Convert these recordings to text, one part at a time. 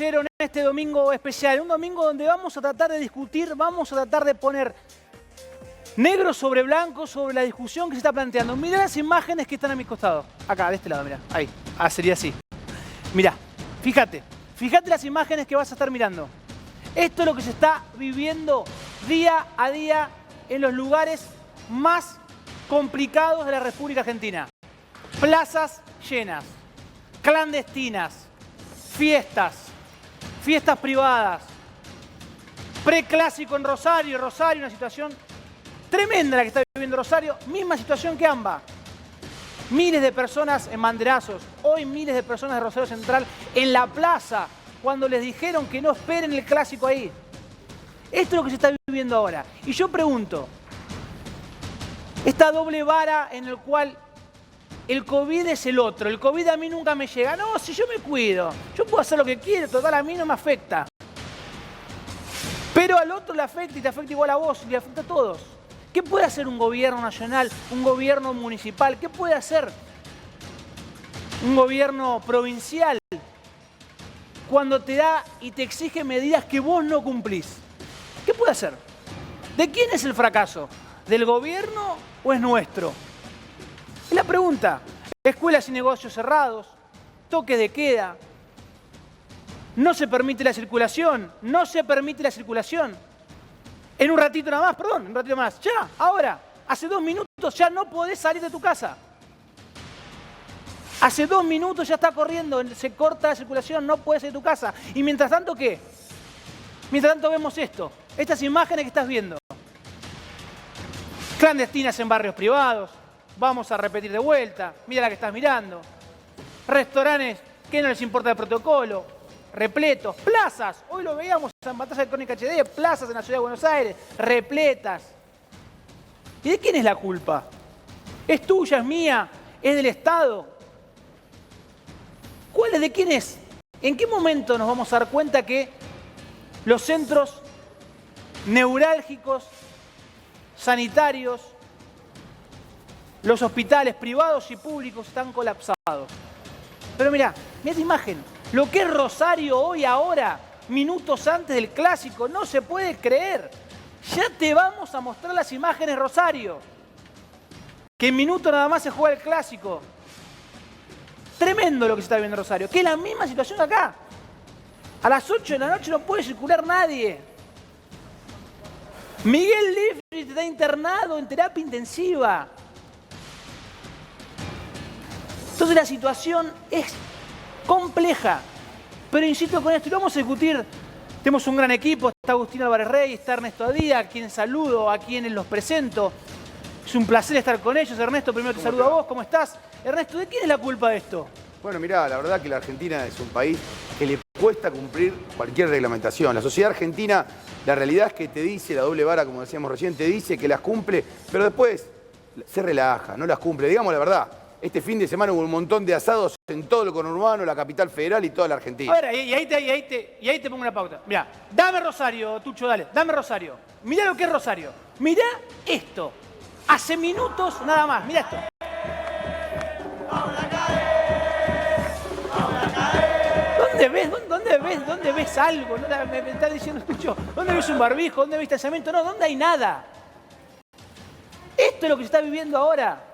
en este domingo especial, un domingo donde vamos a tratar de discutir, vamos a tratar de poner negro sobre blanco sobre la discusión que se está planteando. Mirá las imágenes que están a mi costado. Acá, de este lado, mirá. Ahí. Ah, sería así. Mirá, fíjate las imágenes que vas a estar mirando. Esto es lo que se está viviendo día a día en los lugares más complicados de la República Argentina. Plazas llenas, clandestinas, fiestas privadas, preclásico en Rosario, una situación tremenda la que está viviendo Rosario, misma situación que AMBA. Miles de personas en banderazos, hoy miles de personas de Rosario Central en la plaza, cuando les dijeron que no esperen el clásico ahí. Esto es lo que se está viviendo ahora. Y yo pregunto, esta doble vara en el cual el COVID es el otro, el COVID a mí nunca me llega. No, si yo me cuido, yo puedo hacer lo que quiero, total a mí no me afecta. Pero al otro le afecta y te afecta igual a vos, y le afecta a todos. ¿Qué puede hacer un gobierno nacional, un gobierno municipal? ¿Qué puede hacer un gobierno provincial cuando te da y te exige medidas que vos no cumplís? ¿Qué puede hacer? ¿De quién es el fracaso? ¿Del gobierno o es nuestro? Es la pregunta. Escuelas y negocios cerrados, toque de queda, no se permite la circulación, En un ratito nada más, ya, ahora, hace 2 minutos ya no podés salir de tu casa. Hace 2 minutos ya está corriendo, se corta la circulación, no puedes salir de tu casa. Y mientras tanto, ¿qué? Mientras tanto vemos esto, estas imágenes que estás viendo. Clandestinas en barrios privados, vamos a repetir de vuelta, mira la que estás mirando. Restaurantes que no les importa el protocolo, repletos, plazas, hoy lo veíamos en Batalla de Crónica HD, plazas en la ciudad de Buenos Aires, repletas. ¿Y de quién es la culpa? ¿Es tuya, es mía, es del Estado? ¿Cuál es de quién es? ¿En qué momento nos vamos a dar cuenta que los centros neurálgicos, sanitarios, los hospitales privados y públicos están colapsados? Pero mirá esta imagen. Lo que es Rosario hoy, ahora, minutos antes del clásico, no se puede creer. Ya te vamos a mostrar las imágenes, Rosario. Que en minutos nada más se juega el clásico. Tremendo lo que se está viviendo en Rosario, que es la misma situación acá. A las 8 de la noche no puede circular nadie. Miguel Lifchit está internado en terapia intensiva. Entonces la situación es compleja. Pero insisto con esto, y lo vamos a discutir. Tenemos un gran equipo, está Agustín Álvarez Rey, está Ernesto Adía, a quien saludo, a quienes los presento. Es un placer estar con ellos. Ernesto, primero te saludo a vos, ¿cómo estás? Ernesto, ¿de quién es la culpa de esto? Bueno, mirá, la verdad que la Argentina es un país que le cuesta cumplir cualquier reglamentación. La sociedad argentina, la realidad es que te dice, la doble vara, como decíamos recién, te dice que las cumple, pero después se relaja, no las cumple. Digamos la verdad, este fin de semana hubo un montón de asados en todo el conurbano, la capital federal y toda la Argentina. A ver, y ahí te pongo una pauta. Mirá, dame Rosario, Tucho, dale, dame Rosario. Mirá lo que es Rosario. Mirá esto. Hace minutos nada más, mirá esto. ¿Dónde ves algo? Me está diciendo Tucho, ¿dónde ves un barbijo? ¿Dónde ves distanciamiento? No, ¿dónde hay nada? Esto es lo que se está viviendo ahora.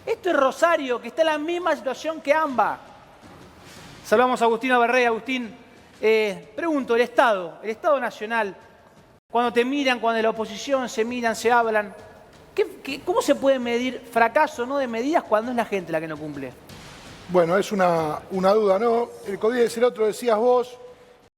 Esto es Rosario, que está en la misma situación que AMBA. Saludamos a Agustín Álvarez. Agustín, pregunto, el Estado Nacional, cuando te miran, cuando de la oposición se miran, se hablan, ¿cómo se puede medir fracaso no de medidas cuando es la gente la que no cumple? Bueno, es una duda, ¿no? El COVID es el otro, decías vos,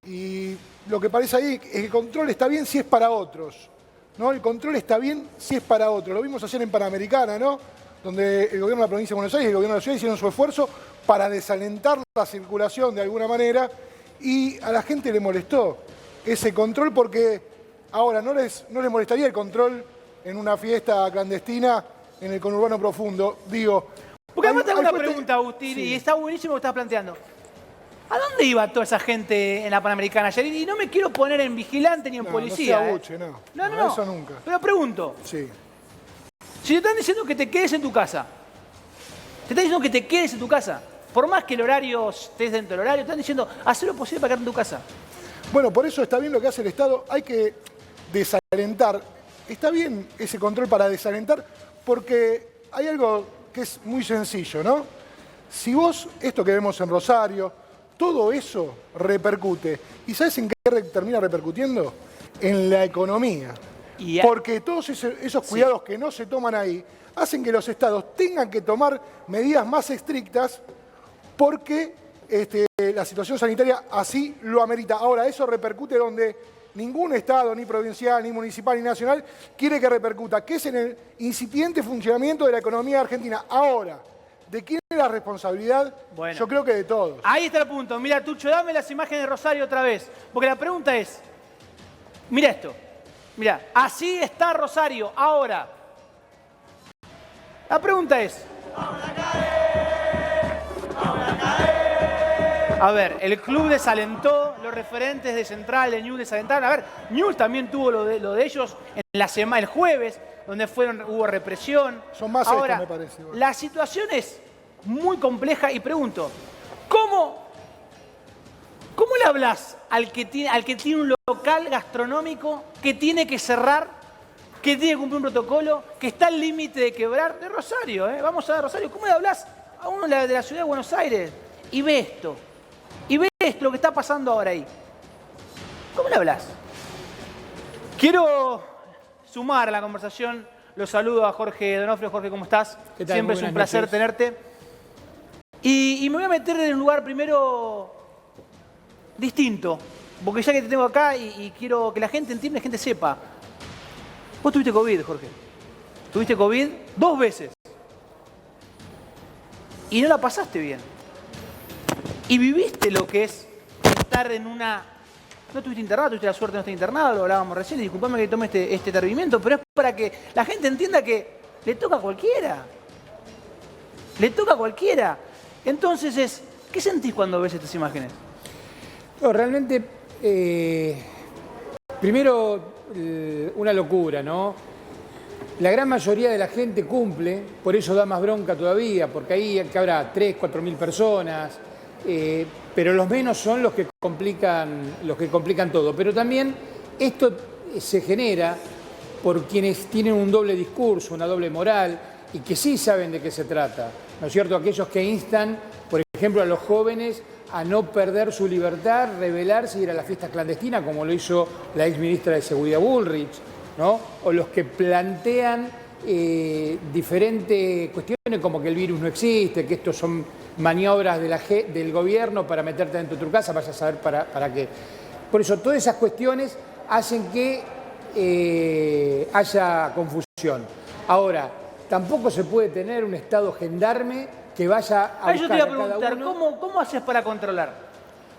y lo que parece ahí es que el control está bien si es para otros, ¿no? El control está bien si es para otros. Lo vimos ayer en Panamericana, ¿no? Donde el gobierno de la provincia de Buenos Aires y el gobierno de la ciudad hicieron su esfuerzo para desalentar la circulación de alguna manera, y a la gente le molestó ese control porque ahora no les molestaría el control en una fiesta clandestina en el conurbano profundo. Digo, porque además te hago una pregunta, Agustín, sí, y está buenísimo lo que estás planteando. ¿A dónde iba toda esa gente en la Panamericana ayer? Y no me quiero poner en vigilante ni en policía. No, sea buche, no, eso nunca. Pero pregunto. Sí. Si te están diciendo que te quedes en tu casa, por más que el horario estés dentro del horario, están diciendo, haz lo posible para quedarte en tu casa. Bueno, por eso está bien lo que hace el Estado. Hay que desalentar. Está bien ese control para desalentar, porque hay algo que es muy sencillo, ¿no? Si vos, esto que vemos en Rosario, todo eso repercute. ¿Y sabes en qué termina repercutiendo? En la economía. Porque todos esos cuidados que no se toman ahí hacen que los estados tengan que tomar medidas más estrictas porque la situación sanitaria así lo amerita. Ahora, eso repercute donde ningún estado, ni provincial, ni municipal, ni nacional, quiere que repercuta, que es en el incipiente funcionamiento de la economía argentina. Ahora, ¿de quién es la responsabilidad? Bueno, yo creo que de todos. Ahí está el punto. Mira, Tucho, dame las imágenes de Rosario otra vez. Porque la pregunta es, mira esto. Mira, así está Rosario ahora. La pregunta es... A ver, el club desalentó, los referentes de Central, de Newell's desalentaron. A ver, Newell's también tuvo lo de ellos en la semana, el jueves, donde hubo represión. Son más ahora, estos, me parece. Bueno. La situación es muy compleja y pregunto, ¿cómo le hablas al que tiene un local gastronómico que tiene que cerrar, que tiene que cumplir un protocolo, que está al límite de quebrar? De Rosario, ¿eh? Vamos a ver Rosario. ¿Cómo le hablas a uno de la ciudad de Buenos Aires? Y ve esto. Y ves lo que está pasando ahora ahí. ¿Cómo le hablas? Quiero sumar a la conversación. Los saludo a Jorge Donofrio. Jorge, ¿cómo estás? ¿Qué tal? Siempre es un placer tenerte. Y me voy a meter en un lugar primero distinto. Porque ya que te tengo acá y quiero que la gente entienda, la gente sepa. Vos tuviste COVID, Jorge. Tuviste COVID 2 veces. Y no la pasaste bien. Y viviste lo que es estar en una... No estuviste internado, tuviste la suerte de no estar internado, lo hablábamos recién, y disculpame que tome este atrevimiento, pero es para que la gente entienda que le toca a cualquiera. Le toca a cualquiera. Entonces ¿qué sentís cuando ves estas imágenes? No, realmente, primero, una locura, ¿no? La gran mayoría de la gente cumple, por eso da más bronca todavía, porque ahí que habrá 3.000, 4.000 personas... pero los menos son los que complican todo. Pero también esto se genera por quienes tienen un doble discurso, una doble moral, y que sí saben de qué se trata, ¿no es cierto? Aquellos que instan, por ejemplo, a los jóvenes a no perder su libertad, rebelarse y ir a las fiestas clandestinas, como lo hizo la ex ministra de Seguridad Bullrich, ¿no? O los que plantean diferentes cuestiones como que el virus no existe, que estos son maniobras del gobierno para meterte dentro de tu casa, vaya a saber para qué. Por eso, todas esas cuestiones hacen que haya confusión. Ahora, tampoco se puede tener un Estado gendarme que vaya a buscar yo te iba a preguntar, cada uno. ¿cómo haces para controlar?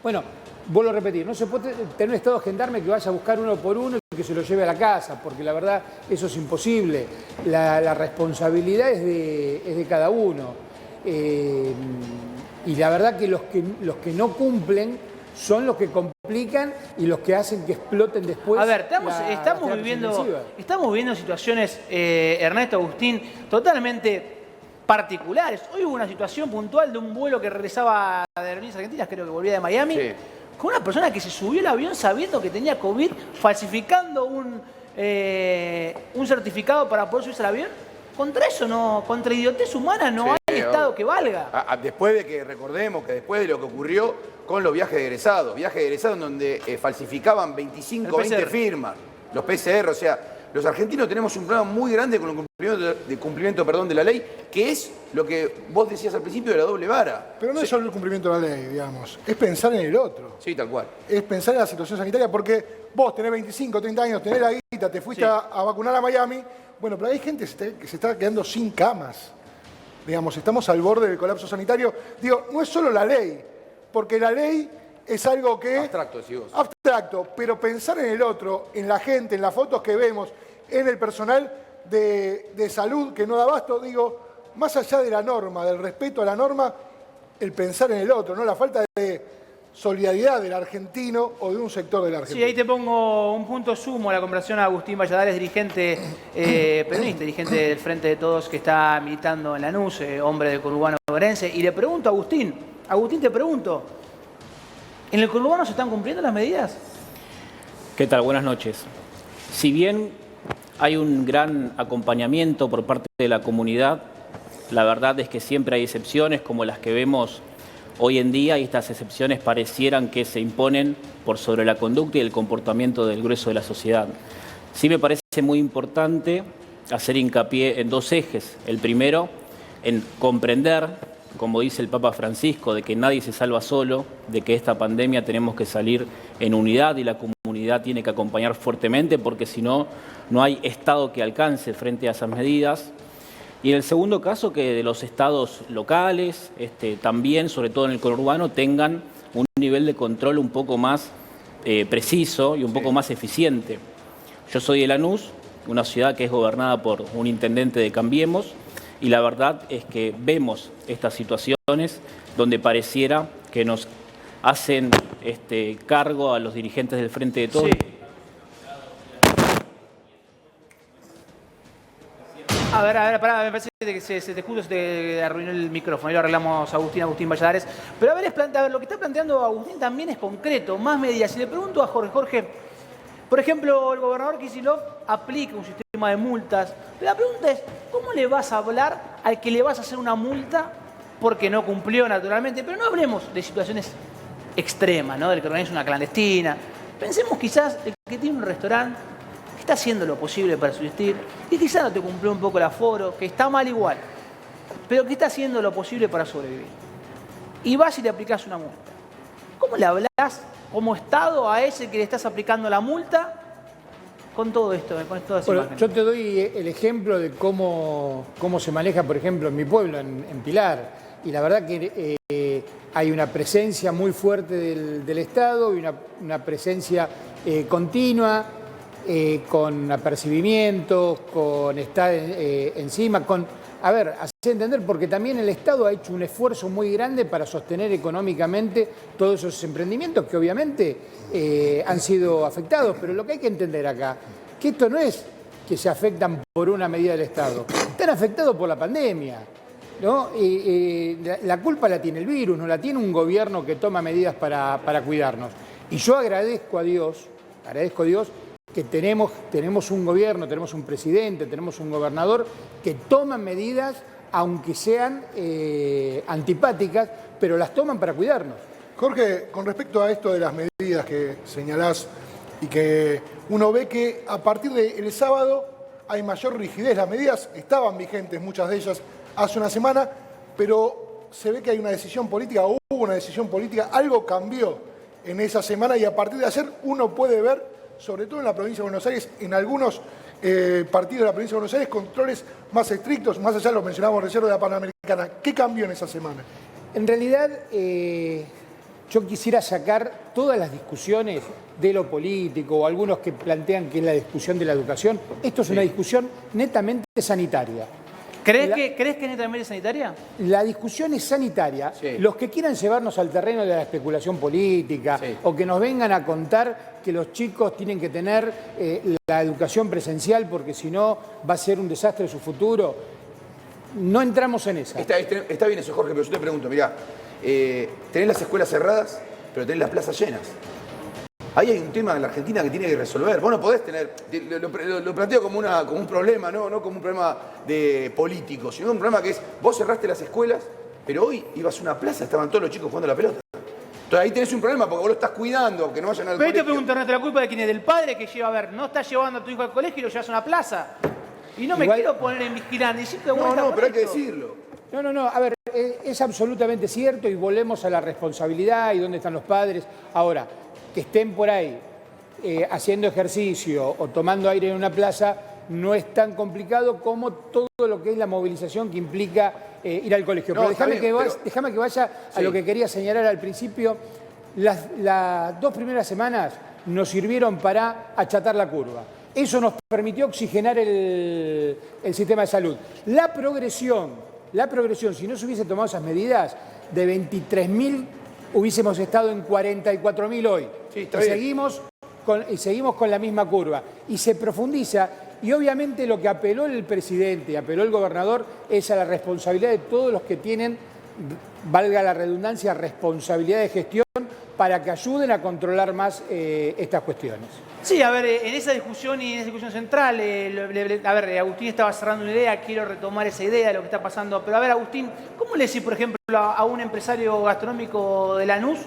Bueno, vuelvo a repetir, no se puede tener un Estado gendarme que vaya a buscar uno por uno y que se lo lleve a la casa, porque la verdad eso es imposible. La responsabilidad es de cada uno. Y la verdad que los que no cumplen son los que complican y los que hacen que exploten después. A ver, estamos viviendo situaciones, Ernesto, Agustín, totalmente particulares. Hoy hubo una situación puntual de un vuelo que regresaba de Aerolíneas Argentinas, creo que volvía de Miami, sí, con una persona que se subió al avión sabiendo que tenía COVID, falsificando un certificado para poder subirse al avión. Contra eso no, contra idiotez humana no hay Estado que valga. Después de que, recordemos que después de lo que ocurrió con los viajes de egresados en donde falsificaban 20 firmas, los PCR, o sea, los argentinos tenemos un problema muy grande con el cumplimiento de la ley, que es lo que vos decías al principio de la doble vara. Pero no es solo el cumplimiento de la ley, digamos, es pensar en el otro. Sí, tal cual. Es pensar en la situación sanitaria, porque vos tenés 25, 30 años, tenés la guita, te fuiste a vacunar a Miami. Bueno, pero hay gente que se está quedando sin camas. Digamos, estamos al borde del colapso sanitario. Digo, no es solo la ley, porque la ley es algo que... Abstracto, decís vos. Abstracto, pero pensar en el otro, en la gente, en las fotos que vemos, en el personal de salud que no da abasto, digo, más allá de la norma, del respeto a la norma, el pensar en el otro, ¿no? La falta de solidaridad del argentino o de un sector del Sí, argentino. ahí te pongo un punto sumo a la conversación a Agustín Valladares, dirigente peronista, dirigente del Frente de Todos que está militando en Lanús, hombre del conurbano bonaerense. Y le pregunto a Agustín, te pregunto, ¿en el conurbano se están cumpliendo las medidas? ¿Qué tal? Buenas noches. Si bien hay un gran acompañamiento por parte de la comunidad, la verdad es que siempre hay excepciones como las que vemos hoy en día y estas excepciones parecieran que se imponen por sobre la conducta y el comportamiento del grueso de la sociedad. Sí me parece muy importante hacer hincapié en dos ejes. El primero, en comprender, como dice el Papa Francisco, de que nadie se salva solo, de que esta pandemia tenemos que salir en unidad y la comunidad tiene que acompañar fuertemente porque si no, no hay Estado que alcance frente a esas medidas. Y en el segundo caso, que los estados locales, también, sobre todo en el conurbano, tengan un nivel de control un poco más preciso y un poco más eficiente. Yo soy de Lanús, una ciudad que es gobernada por un intendente de Cambiemos, y la verdad es que vemos estas situaciones donde pareciera que nos hacen cargo a los dirigentes del Frente de Todos. Sí. A ver, pará, me parece que se te arruinó el micrófono, ahí lo arreglamos Agustín Valladares. Pero a ver, lo que está planteando Agustín también es concreto, más medidas. Si le pregunto a Jorge, por ejemplo, el gobernador Kicillof aplica un sistema de multas. Pero la pregunta es, ¿cómo le vas a hablar al que le vas a hacer una multa porque no cumplió naturalmente? Pero no hablemos de situaciones extremas, ¿no? Del que organiza una clandestina. Pensemos quizás el que tiene un restaurante, que está haciendo lo posible para subsistir, y quizás no te cumplió un poco el aforo, que está mal igual, pero que está haciendo lo posible para sobrevivir. Y vas y le aplicás una multa. ¿Cómo le hablás como Estado a ese que le estás aplicando la multa con todo esto, con todas esas imágenes? Yo te doy el ejemplo de cómo se maneja, por ejemplo, en mi pueblo, en Pilar. Y la verdad que hay una presencia muy fuerte del Estado y una presencia continua, con apercibimientos, con estar encima, hacer entender, porque también el Estado ha hecho un esfuerzo muy grande para sostener económicamente todos esos emprendimientos que obviamente han sido afectados. Pero lo que hay que entender acá, que esto no es que se afectan por una medida del Estado, están afectados por la pandemia, ¿no? La culpa la tiene el virus, no la tiene un gobierno que toma medidas para cuidarnos. Y yo agradezco a Dios que tenemos un gobierno, tenemos un presidente, tenemos un gobernador que toman medidas, aunque sean antipáticas, pero las toman para cuidarnos. Jorge, con respecto a esto de las medidas que señalás y que uno ve que a partir del sábado hay mayor rigidez, las medidas estaban vigentes, muchas de ellas, hace una semana, pero se ve que hay una decisión política, hubo una decisión política, algo cambió en esa semana y a partir de ayer uno puede ver, sobre todo en la provincia de Buenos Aires, en algunos partidos de la provincia de Buenos Aires, controles más estrictos, más allá lo mencionábamos recién de la Panamericana. ¿Qué cambió en esa semana? En realidad, yo quisiera sacar todas las discusiones de lo político o algunos que plantean que es la discusión de la educación. Esto es una discusión netamente sanitaria. ¿Crees que es netamente sanitaria? La discusión es sanitaria. Sí. Los que quieran llevarnos al terreno de la especulación política o que nos vengan a contar que los chicos tienen que tener la educación presencial porque si no va a ser un desastre su futuro, no entramos en esa. Está bien eso, Jorge, pero yo te pregunto, mirá, tenés las escuelas cerradas, pero tenés las plazas llenas. Ahí hay un tema en la Argentina que tiene que resolver. Vos no podés tener, lo planteo como un problema, no como un problema de político, sino un problema que es, vos cerraste las escuelas, pero hoy ibas a una plaza, estaban todos los chicos jugando a la pelota. Entonces ahí tenés un problema porque vos lo estás cuidando, que no vayan al Pero colegio. te pregunto, Ernesto, ¿la culpa de quién es? Del padre que lleva a ver, no estás llevando a tu hijo al colegio y lo llevas a una plaza? Y no me Igual- quiero poner en vigilante, decir que No, pero hay que decirlo. No, a ver, es absolutamente cierto y volvemos a la responsabilidad y dónde están los padres. Ahora, que estén por ahí haciendo ejercicio o tomando aire en una plaza no es tan complicado como todo lo que es la movilización que implica ir al colegio. No, Pero está bien, pero- déjame que vaya a lo que quería señalar al principio. Las 2 primeras semanas nos sirvieron para achatar la curva. Eso nos permitió oxigenar el sistema de salud. La progresión, si no se hubiese tomado esas medidas, de 23.000 hubiésemos estado en 44.000 hoy. Sí, está bien. Seguimos con la misma curva. Y se profundiza, y obviamente lo que apeló el presidente, apeló el gobernador, es a la responsabilidad de todos los que tienen, valga la redundancia, responsabilidad de gestión para que ayuden a controlar más estas cuestiones. Sí, a ver, en esa discusión y en esa discusión central, a ver, Agustín estaba cerrando una idea, quiero retomar esa idea de lo que está pasando. Pero a ver, Agustín, ¿cómo le decís, por ejemplo, a un empresario gastronómico de Lanús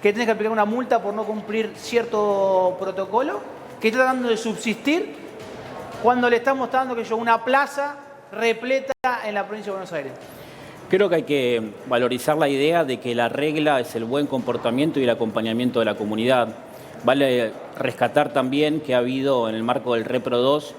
que tiene que aplicar una multa por no cumplir cierto protocolo, que está tratando de subsistir cuando le estamos dando una plaza repleta en la provincia de Buenos Aires? Creo que hay que valorizar la idea de que la regla es el buen comportamiento y el acompañamiento de la comunidad. Vale rescatar también que ha habido en el marco del Repro 2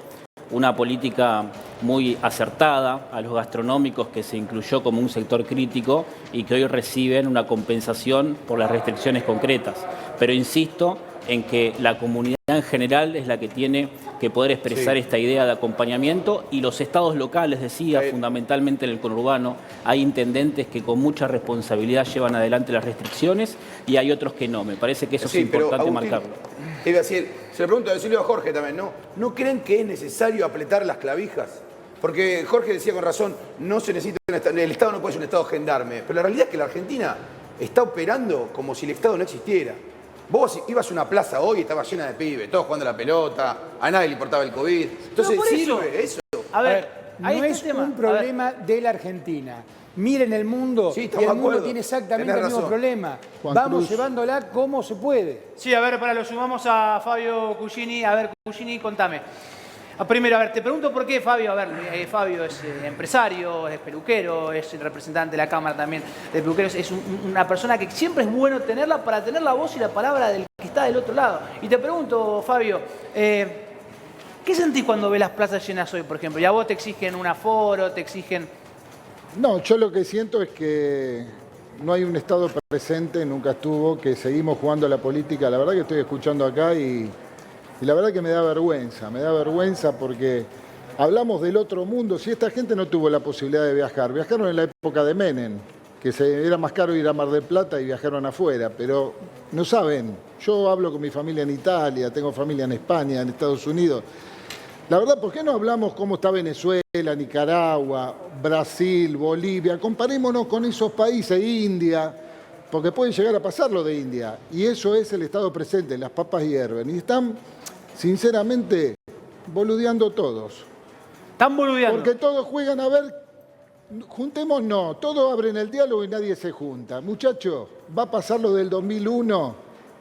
una política muy acertada a los gastronómicos que se incluyó como un sector crítico y que hoy reciben una compensación por las restricciones concretas. Pero insisto en que la comunidad en general es la que tiene que poder expresar esta idea de acompañamiento, y los estados locales, decía, fundamentalmente en el conurbano, hay intendentes que con mucha responsabilidad llevan adelante las restricciones y hay otros que no. Me parece que eso es importante Agustín, marcarlo. Es decir, se le pregunto a decirle a Jorge también, ¿no creen que es necesario apretar las clavijas? Porque Jorge decía con razón, no se necesita el Estado no puede ser un Estado gendarme, pero la realidad es que la Argentina está operando como si el Estado no existiera. Vos ibas a una plaza hoy y estaba llena de pibes, todos jugando a la pelota, a nadie le importaba el COVID. Entonces, ¿sirve eso? A ver, no es un problema de la Argentina. Miren el mundo, y el mundo tiene exactamente el mismo problema. Vamos llevándola como se puede. Sí, a ver, lo sumamos a Fabio Cugini. A ver, Cugini, contame. Primero, a ver, te pregunto por qué Fabio. A ver, Fabio es empresario, es peluquero, es el representante de la Cámara también de peluqueros. Es una persona que siempre es bueno tenerla para tener la voz y la palabra del que está del otro lado. Y te pregunto, Fabio, ¿qué sentís cuando ves las plazas llenas hoy, por ejemplo? ¿Y a vos te exigen un aforo, te exigen...? No, yo lo que siento es que no hay un Estado presente, nunca estuvo, que seguimos jugando a la política. La verdad que estoy escuchando acá y la verdad que me da vergüenza porque hablamos del otro mundo. Si esta gente no tuvo la posibilidad de viajar, viajaron en la época de Menem, que era más caro ir a Mar del Plata y viajaron afuera, pero no saben. Yo hablo con mi familia en Italia, tengo familia en España, en Estados Unidos. La verdad, ¿por qué no hablamos cómo está Venezuela, Nicaragua, Brasil, Bolivia? Comparémonos con esos países, India, porque puede llegar a pasar lo de India. Y eso es el Estado presente, las papas hierven. Y están, sinceramente, boludeando todos. Están boludeando. Porque todos juegan a ver, juntémonos, todos abren el diálogo y nadie se junta. Muchachos, va a pasar lo del 2001,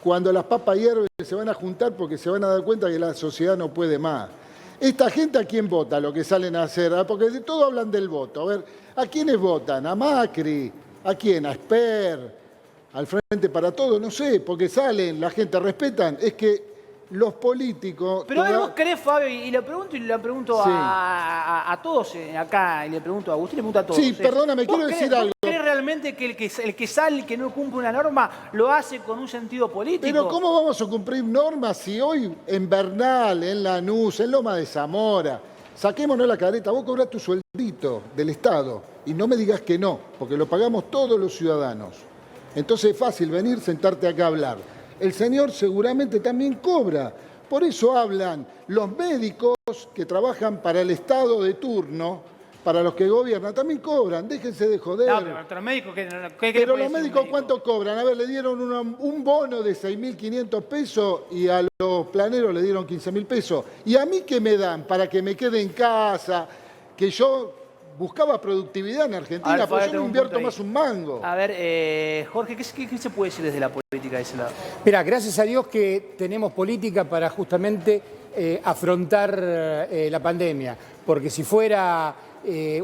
cuando las papas hierven se van a juntar porque se van a dar cuenta que la sociedad no puede más. Esta gente, ¿a quién vota lo que salen a hacer? Porque de todo hablan del voto. A ver, ¿a quiénes votan? ¿A Macri? ¿A quién? ¿A Esper? ¿Al Frente para Todos? No sé, porque salen, la gente respetan. Es que los políticos... Pero a ver, vos querés, Fabio, y le pregunto Sí. a todos acá, y le pregunto a Agustín, le pregunto a todos. Sí, perdóname, quiero decir algo. ¿Vos crees realmente que el que sale, el que no cumple una norma, lo hace con un sentido político? Pero ¿cómo vamos a cumplir normas si hoy en Bernal, en Lanús, en Loma de Zamora, saquémonos la careta, vos cobrás tu sueldito del Estado y no me digas que no, porque lo pagamos todos los ciudadanos. Entonces es fácil venir, sentarte acá a hablar. El señor seguramente también cobra. Por eso hablan los médicos que trabajan para el Estado de turno, para los que gobiernan, también cobran. Déjense de joder. No, pero los médicos, Pero los médicos, ¿cuánto cobran? A ver, le dieron un bono de 6.500 pesos y a los planeros le dieron 15.000 pesos. ¿Y a mí qué me dan? Para que me quede en casa, que yo buscaba productividad en Argentina, porque yo no invierto más un mango. A ver, Jorge, ¿qué se puede decir desde la política de ese lado? Mira, gracias a Dios que tenemos política para justamente afrontar la pandemia, porque si fuera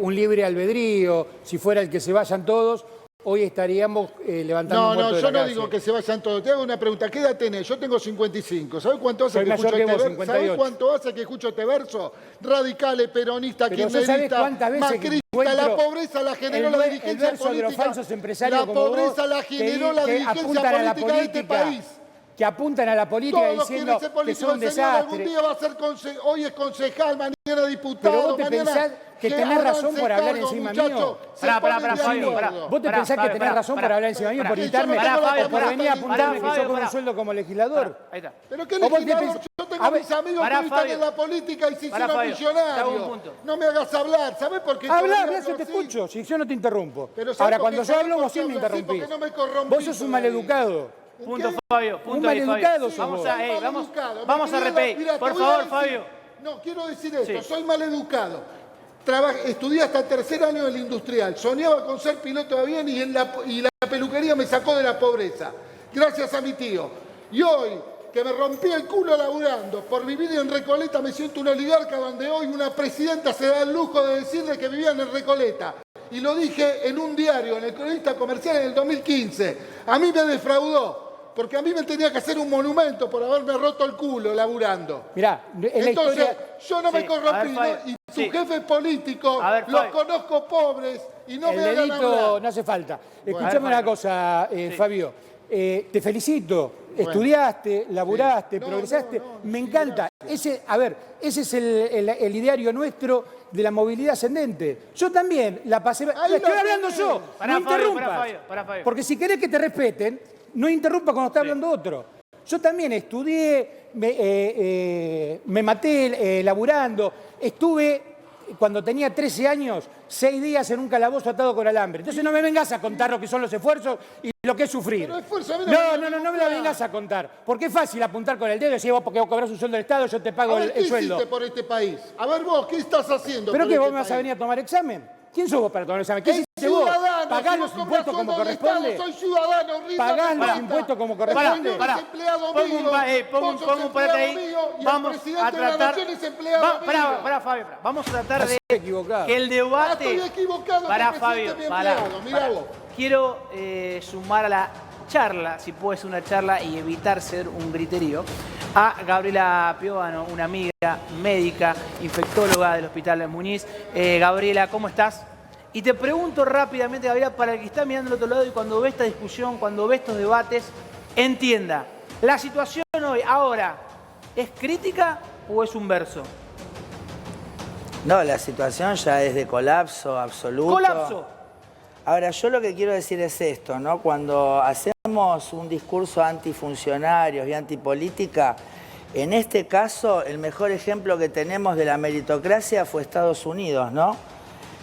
un libre albedrío, si fuera el que se vayan todos, hoy estaríamos levantando un muerto de la yo no calle. digo que se vayan todos. Te hago una pregunta. ¿Qué edad tenés? Yo tengo 55. ¿Sabés cuánto hace que escucho este verso? ¿Sabés cuánto hace que escucho este verso? Radicales, peronistas, kirchneristas, macristas. La pobreza la generó la dirigencia política. La pobreza la generó la dirigencia política de este país. que apuntan a la política Todos diciendo quieren ser que políticos. son un El señor algún desastre. día va a ser hoy es concejal, mañana diputado. Pero vos te mañana pensás que tenés razón háganse por hablar cargo, encima muchachos, mío. se Pará, ponen de Fabio, acuerdo. ¿Vos te pensás que tenés razón por hablar encima mío, por irritarme, Pará, Fabio, o por pará, venir a apuntarme pará, que yo cobro un pará. sueldo como legislador? Ahí está. Pero qué ¿O vos te legislador, pensás- yo tengo A ver, mis amigos pará, que están Fabio. en la política y se Pará, hicieron Fabio, te hago un millonarios. punto. No me hagas hablar, ¿sabés por qué? Habla, todavía yo te sí? escucho, si yo no te interrumpo. Pero ¿sabés Ahora, por cuando qué? yo ¿Sabés hablo, por vos qué sí me hablo así? interrumpís. Porque no me corrompí Vos sos un todavía. maleducado. Punto, ¿Qué? Fabio. Punto Un ahí, Fabio. maleducado sos Vamos vos. a, Soy vamos, maleducado. vamos a Me repetir. mirá, te Por voy a favor, decir- Fabio. No, quiero decir esto, Sí. soy maleducado. Estudié hasta el tercer año del industrial. Soñaba con ser piloto de avión y la peluquería me sacó de la pobreza. Gracias a mi tío. Y hoy, que me rompí el culo laburando, por vivir en Recoleta me siento un oligarca donde hoy una presidenta se da el lujo de decirle que vivían en Recoleta. Y lo dije en un diario, en el Cronista Comercial en el 2015. A mí me defraudó, porque a mí me tenía que hacer un monumento por haberme roto el culo laburando. Mirá, en la Entonces, historia... yo no Sí, me corrompí, a ver, Fabio, ¿no? Y tus sí. jefes políticos, A ver, los Fabio. conozco pobres y no el me hagan dedito hablar. no hace falta. Escuchame Fabio. una cosa, Fabio. Te felicito. Estudiaste, laburaste, No, progresaste. no, Me sí, encanta. Ese es el ideario nuestro de la movilidad ascendente. Yo también la pasé... Ahí Estoy lo hablando tenés. yo. Pará, No Fabio, interrumpas. pará, Fabio. Porque si querés que te respeten, no interrumpa cuando está hablando otro. Yo también estudié, me maté laburando, estuve, cuando tenía 13 años, 6 días en un calabozo atado con alambre. Entonces no me vengas a contar lo que son los esfuerzos y lo que es sufrir. Pero esfuerzo, a mí no me No me la vengas a contar. Porque es fácil apuntar con el dedo y decir, vos porque vos cobrás un sueldo del Estado, yo te pago A ver, ¿qué el sueldo. hiciste por este país? A ver vos, ¿qué estás haciendo ¿Pero por que este vos me vas a país? venir a tomar examen? ¿Quién sos vos para tomar examen? ¿Qué Es hiciste vos? ciudadano, ¿Pagás si los vos cobras impuestos como sueldo del Estado, corresponde? soy ciudadano, rinda ¿Pagás la los plata. impuestos como El corresponde? señor Pará. es empleado Pongo mío, un vos sos parate empleado ahí. mío y el Vamos presidente a de la tratar. nación es empleado mío. Pará, Fabio. Vamos a tratar de equivocado. que el debate. Estoy equivocado, Pará, que el Fabio. presidente es mi Pará. empleado, mirá vos. Quiero sumar a la charla, si puede ser una charla y evitar ser un griterío, a Gabriela Piovano, una amiga médica, infectóloga del Hospital Muñiz. Gabriela, ¿cómo estás? Y te pregunto rápidamente, Gabriela, para el que está mirando al otro lado y cuando ve esta discusión, cuando ve estos debates, entienda, ¿la situación hoy, ahora, es crítica o es un verso? No, la situación ya es de colapso absoluto. ¡Colapso! Ahora, yo lo que quiero decir es esto, ¿no? Cuando hacemos un discurso antifuncionarios y antipolítica, en este caso, el mejor ejemplo que tenemos de la meritocracia fue Estados Unidos, ¿no?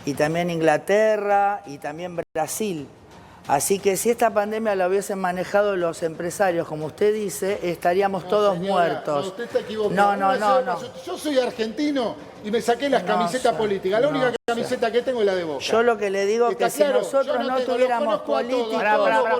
Y también Inglaterra y también Brasil. Así que si esta pandemia la hubiesen manejado los empresarios, como usted dice, estaríamos todos Señora, muertos. No, usted está equivocado. No. Yo soy argentino y me saqué las camisetas políticas. La única camiseta que tengo es la de Boca. Yo lo que le digo es ¿Está que si claro? nosotros Yo no tengo, los tuviéramos conozco a todos. políticos,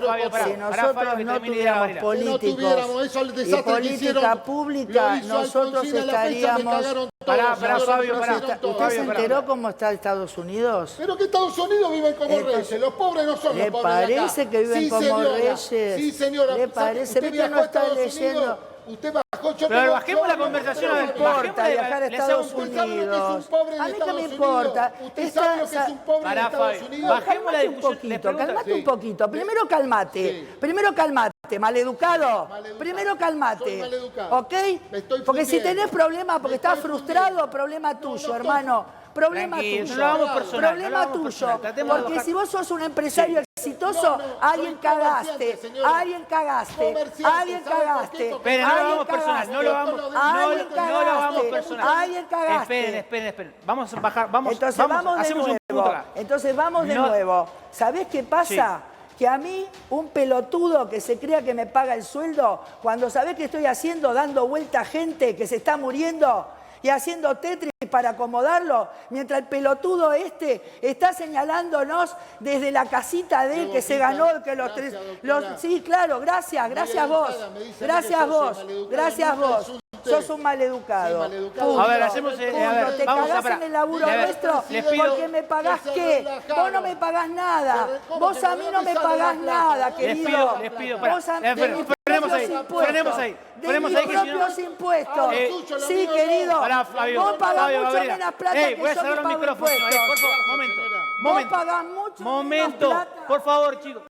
Fabio, pará. si nosotros Fabio, que no termine tuviéramos Gabriela. políticos Que no tuviéramos eso, el y desastre que política hicieron, lo pública, hizo nosotros Alfonsín en la fecha, me estaríamos... cagaron todos, Pará, señora, Fabio, me pará. hicieron todos. ¿Usted se Fabio, enteró cómo está Estados Unidos? Pero que Estados Unidos viven como Entonces, reyes, los pobres no son ¿le los pobres de acá. parece que viven Sí, como señora. reyes? Sí, señora. ¿Le parece? ¿Usted ¿Ve que viajó no a está Estados leyendo? Unidos? Usted bajó, yo Pero tengo- bajemos yo la no- conversación no a me ver, importa bajemos viajar a le hacemos Estados un- ¿Usted sabe lo que es Unidos. un pobre en A mí qué Estados me Unidos? importa. ¿Usted sabe lo que es un pobre en Pará, Estados Fabio. Unidos? Bajemos la Calmate un discusión. poquito, Les pregunto- calmate un poquito. Primero calmate. Sí. Primero calmate, maleducado. Maleducado. Primero Soy calmate. maleducado. ¿Ok? Me estoy Porque si fundiendo. tenés problemas porque Me estás estoy frustrado, fundiendo. problema tuyo, estoy- hermano. Problema Tranquilo, tuyo. no lo hagamos personal, no lo Problema hagamos tuyo. personal. Tratemos de Porque bajar- si vos sos un empresario exitoso, No, alguien soy comerciante, cagaste. señora. Alguien cagaste. Comerciante, Alguien ¿sabe por qué? cagaste. Porque- Esperen, no lo Alguien hagamos personal, cagaste. no lo hagamos, Alguien no lo hagamos cagaste. personal. Alguien cagaste. Esperen. Vamos a bajar, vamos, Entonces vamos de hacemos un punto nuevo. acá. Entonces vamos de No- nuevo. ¿Sabés qué pasa? Que a mí, un pelotudo que se crea que me paga el sueldo, cuando sabés que estoy haciendo, dando vuelta a gente que se está muriendo y haciendo Tetris para acomodarlo, mientras el pelotudo este está señalándonos desde la casita de él que se ganó, que los Gracias, tres... doctora. Sí, claro, gracias vos. educada, me dicen Gracias que yo soy vos. maleducado, Gracias nunca vos. insulté. Sos un maleducado. Sí, maleducado. Punto. A ver, hacemos, a ver, Punto. Te vamos a cagás parar. en el laburo A ver, nuestro les pido- porque me pagás que se qué. relajaron. Vos no me pagás nada. ¿Cómo Vos que a mí no me sale pagás la plata? nada, Les querido. les pido, pará. Vos a Frenemos de mis propios ahí, impuestos. frenemos ahí, De frenemos mis ahí, que si no- propios impuestos. suyo, lo Sí, mío no. querido. Pará, Flavio, Vos pagás Flavio, mucho Gabriela. menos plata Ey, que voy a yo cerrar que los pago micrófonos. impuestos. Por favor, momento. Vos pagás mucho Momento, menos plata. por favor, chicos.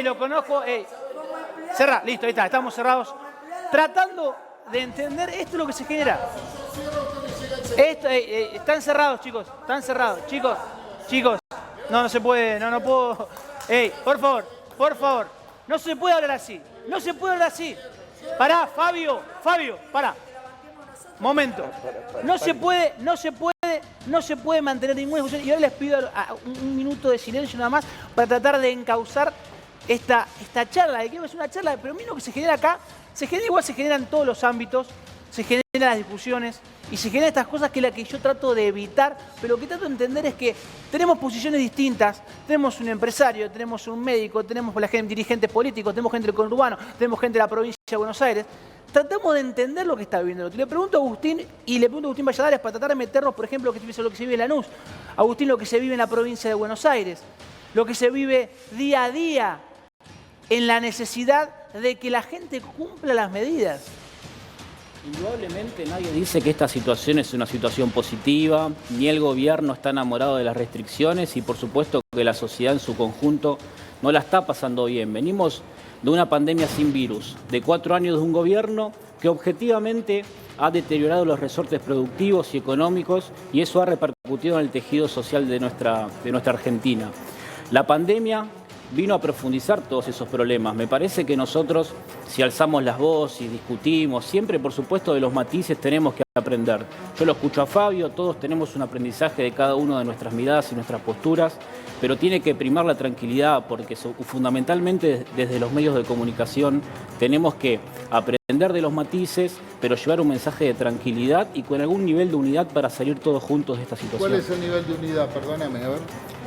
Lo conozco. Cerrá, listo, ahí está, estamos cerrados. tratando de entender esto es lo que se genera. Esto, están cerrados, chicos, están cerrados. Chicos, no se puede, no puedo. Por favor, no se puede hablar así, no se puede hablar así. Pará, Fabio, pará. Momento. No se puede mantener ninguna discusión. Y ahora les pido un minuto de silencio nada más para tratar de encauzar esta charla. Que creo que es una charla, pero mira lo que se genera acá. Se genera en todos los ámbitos. Se generan las discusiones y se generan estas cosas que es la que yo trato de evitar, pero lo que trato de entender es que tenemos posiciones distintas, tenemos un empresario, tenemos un médico, tenemos dirigentes políticos, tenemos gente del conurbano, tenemos gente de la provincia de Buenos Aires. Tratemos de entender lo que está viviendo el otro. Le pregunto a Agustín y le pregunto a Agustín Valladares para tratar de meternos, por ejemplo, lo que se vive en Lanús. Agustín, lo que se vive en la provincia de Buenos Aires, lo que se vive día a día en la necesidad de que la gente cumpla las medidas. Indudablemente nadie dice que esta situación es una situación positiva, ni el gobierno está enamorado de las restricciones y por supuesto que la sociedad en su conjunto no la está pasando bien. Venimos de una pandemia sin virus, de 4 años de un gobierno que objetivamente ha deteriorado los resortes productivos y económicos y eso ha repercutido en el tejido social de nuestra Argentina. La pandemia vino a profundizar todos esos problemas. Me parece que nosotros, si alzamos las voces y discutimos, siempre, por supuesto, de los matices tenemos que aprender. Yo lo escucho a Fabio, todos tenemos un aprendizaje de cada uno de nuestras miradas y nuestras posturas, pero tiene que primar la tranquilidad porque fundamentalmente desde los medios de comunicación tenemos que aprender de los matices, pero llevar un mensaje de tranquilidad y con algún nivel de unidad para salir todos juntos de esta situación. ¿Cuál es el nivel de unidad? Perdóname, a ver.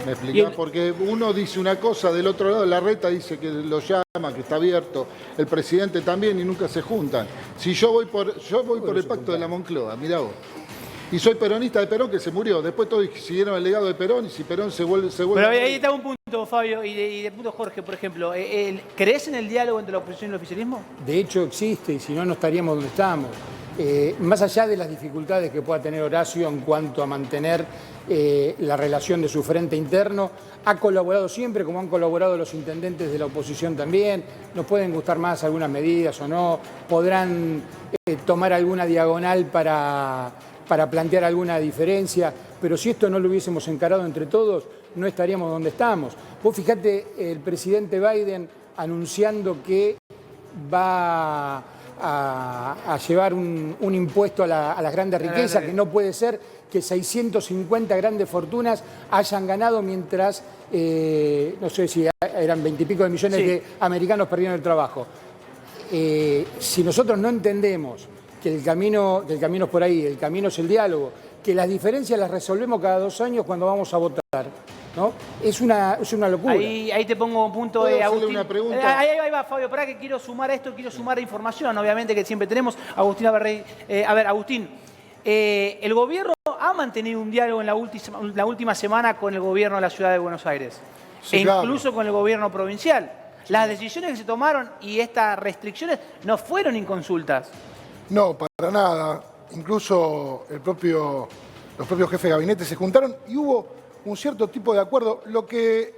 ¿Me explicás? Porque uno dice una cosa, del otro lado Larreta dice que lo llama, que está abierto, el presidente también y nunca se juntan. Si yo voy por el pacto de la Moncloa, mirá vos. Y soy peronista de Perón que se murió. Después todos siguieron el legado de Perón y si Perón se vuelve Pero ahí está un punto, Fabio, y de punto Jorge, por ejemplo. ¿Crees en el diálogo entre la oposición y el oficialismo? De hecho existe y si no, no estaríamos donde estamos. Más allá de las dificultades que pueda tener Horacio en cuanto a mantener la relación de su frente interno, ha colaborado siempre, como han colaborado los intendentes de la oposición también. Nos pueden gustar más algunas medidas o no, podrán tomar alguna diagonal para plantear alguna diferencia, pero si esto no lo hubiésemos encarado entre todos, no estaríamos donde estamos. Vos fijate el presidente Biden anunciando que va a llevar un impuesto a las grandes riquezas, que no puede ser que 650 grandes fortunas hayan ganado mientras, no sé si eran 20 y pico de millones de americanos perdieron el trabajo. Si nosotros no entendemos que el camino es por ahí, el camino es el diálogo, que las diferencias las resolvemos cada 2 años cuando vamos a votar, ¿no? Es una locura. Ahí te pongo un punto de Agustín. Una pregunta? Ahí va, Fabio, pará que quiero sumar esto, quiero sumar información, obviamente que siempre tenemos. Agustín Abarrey. A ver, Agustín, el gobierno ha mantenido un diálogo en la última semana con el gobierno de la Ciudad de Buenos Aires, Sí, claro. Incluso con el gobierno provincial. Las decisiones que se tomaron y estas restricciones no fueron inconsultas. No, para nada. Incluso los propios jefes de gabinete se juntaron y hubo un cierto tipo de acuerdo. Lo que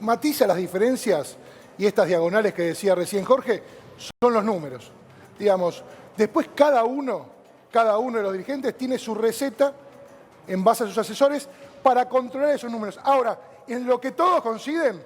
matiza las diferencias y estas diagonales que decía recién Jorge son los números. Digamos, después cada uno de los dirigentes tiene su receta en base a sus asesores para controlar esos números. Ahora, en lo que todos coinciden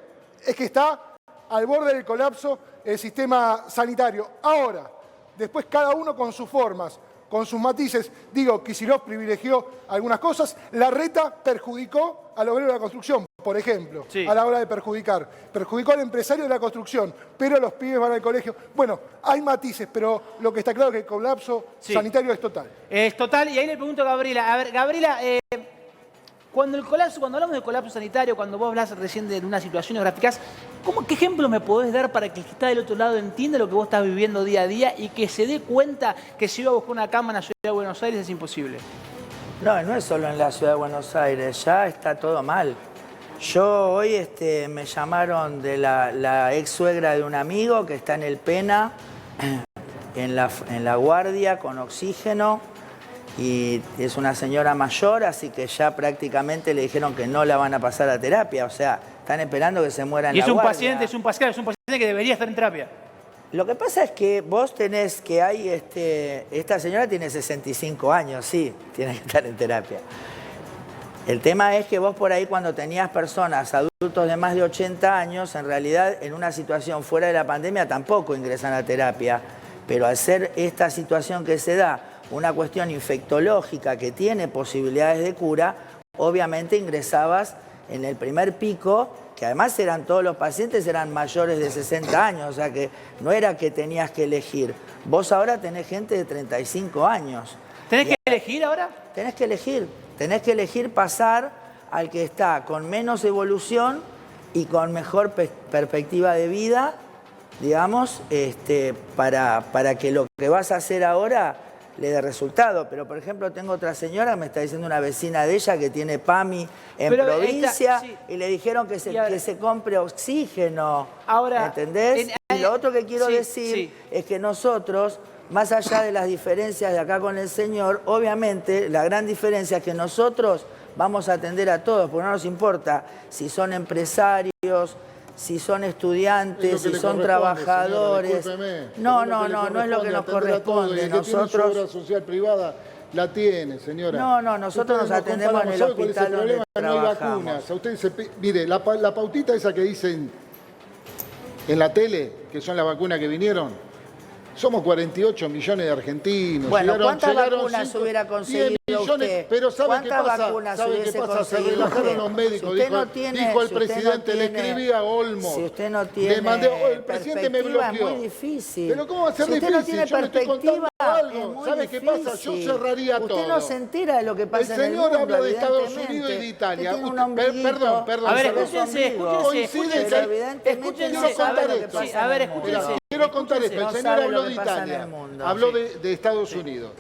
es que está al borde del colapso el sistema sanitario. Ahora, después cada uno con sus formas, con sus matices. Digo, Kicillof privilegió algunas cosas. Larreta perjudicó al obrero de la construcción, por ejemplo, a la hora de perjudicar. Perjudicó al empresario de la construcción, pero los pibes van al colegio. Bueno, hay matices, pero lo que está claro es que el colapso sanitario es total. Es total, y ahí le pregunto a Gabriela. A ver, Gabriela, cuando hablamos de colapso sanitario, cuando vos hablas recién de una situación gráficas, ¿qué ejemplo me podés dar para que el que está del otro lado entienda lo que vos estás viviendo día a día y que se dé cuenta que si iba a buscar una cama en la Ciudad de Buenos Aires es imposible? No es solo en la Ciudad de Buenos Aires, ya está todo mal. Yo hoy me llamaron de la ex suegra de un amigo que está en el Pena, en la guardia, con oxígeno. Y es una señora mayor, así que ya prácticamente le dijeron que no la van a pasar a terapia. O sea, están esperando que se muera en la guardia. Es un paciente que debería estar en terapia. Lo que pasa es que vos tenés que hay, esta señora tiene 65 años, sí, tiene que estar en terapia. El tema es que vos por ahí cuando tenías personas, adultos de más de 80 años, en realidad en una situación fuera de la pandemia tampoco ingresan a terapia, pero al ser esta situación que se da, una cuestión infectológica que tiene posibilidades de cura, obviamente ingresabas en el primer pico, que además eran todos los pacientes, eran mayores de 60 años, o sea que no era que tenías que elegir. Vos ahora tenés gente de 35 años. ¿Tenés que elegir ahora? Tenés que elegir pasar al que está con menos evolución y con mejor perspectiva de vida, digamos, para que lo que vas a hacer ahora le dé resultado. Pero, por ejemplo, tengo otra señora, me está diciendo una vecina de ella que tiene PAMI en provincia, sí. Y le dijeron que se compre oxígeno. Ahora, ¿entendés? Y lo otro que quiero decir es que nosotros, más allá de las diferencias de acá con el señor, obviamente la gran diferencia es que nosotros vamos a atender a todos, porque no nos importa si son empresarios, si son estudiantes, si son trabajadores. No es lo que nos corresponde. Nosotros, obra social privada la tiene, señora. No, nosotros nos atendemos en el hospital donde trabajamos. No hay vacunas. Mire, la pautita esa que dicen en la tele, que son las vacunas que vinieron, somos 48 millones de argentinos. Bueno, ¿cuántas vacunas hubiera conseguido usted? Pero ¿sabe qué pasa? ¿Sabe qué pasa? Se relajaron los médicos. Dijo el presidente, le escribí a Olmos. Si usted no tiene el presidente me bloqueó. Es muy difícil. Pero ¿cómo va a ser si difícil? No tiene yo le estoy contando algo. es muy ¿Sabe qué pasa? Yo cerraría todo. Usted no se entera de lo que pasa en el mundo. El señor habló de Estados Unidos y de Italia. Perdón. A ver, escúchense. A ver, escúchense. Quiero contar esto. El señor habló de Italia, habló de Estados Unidos.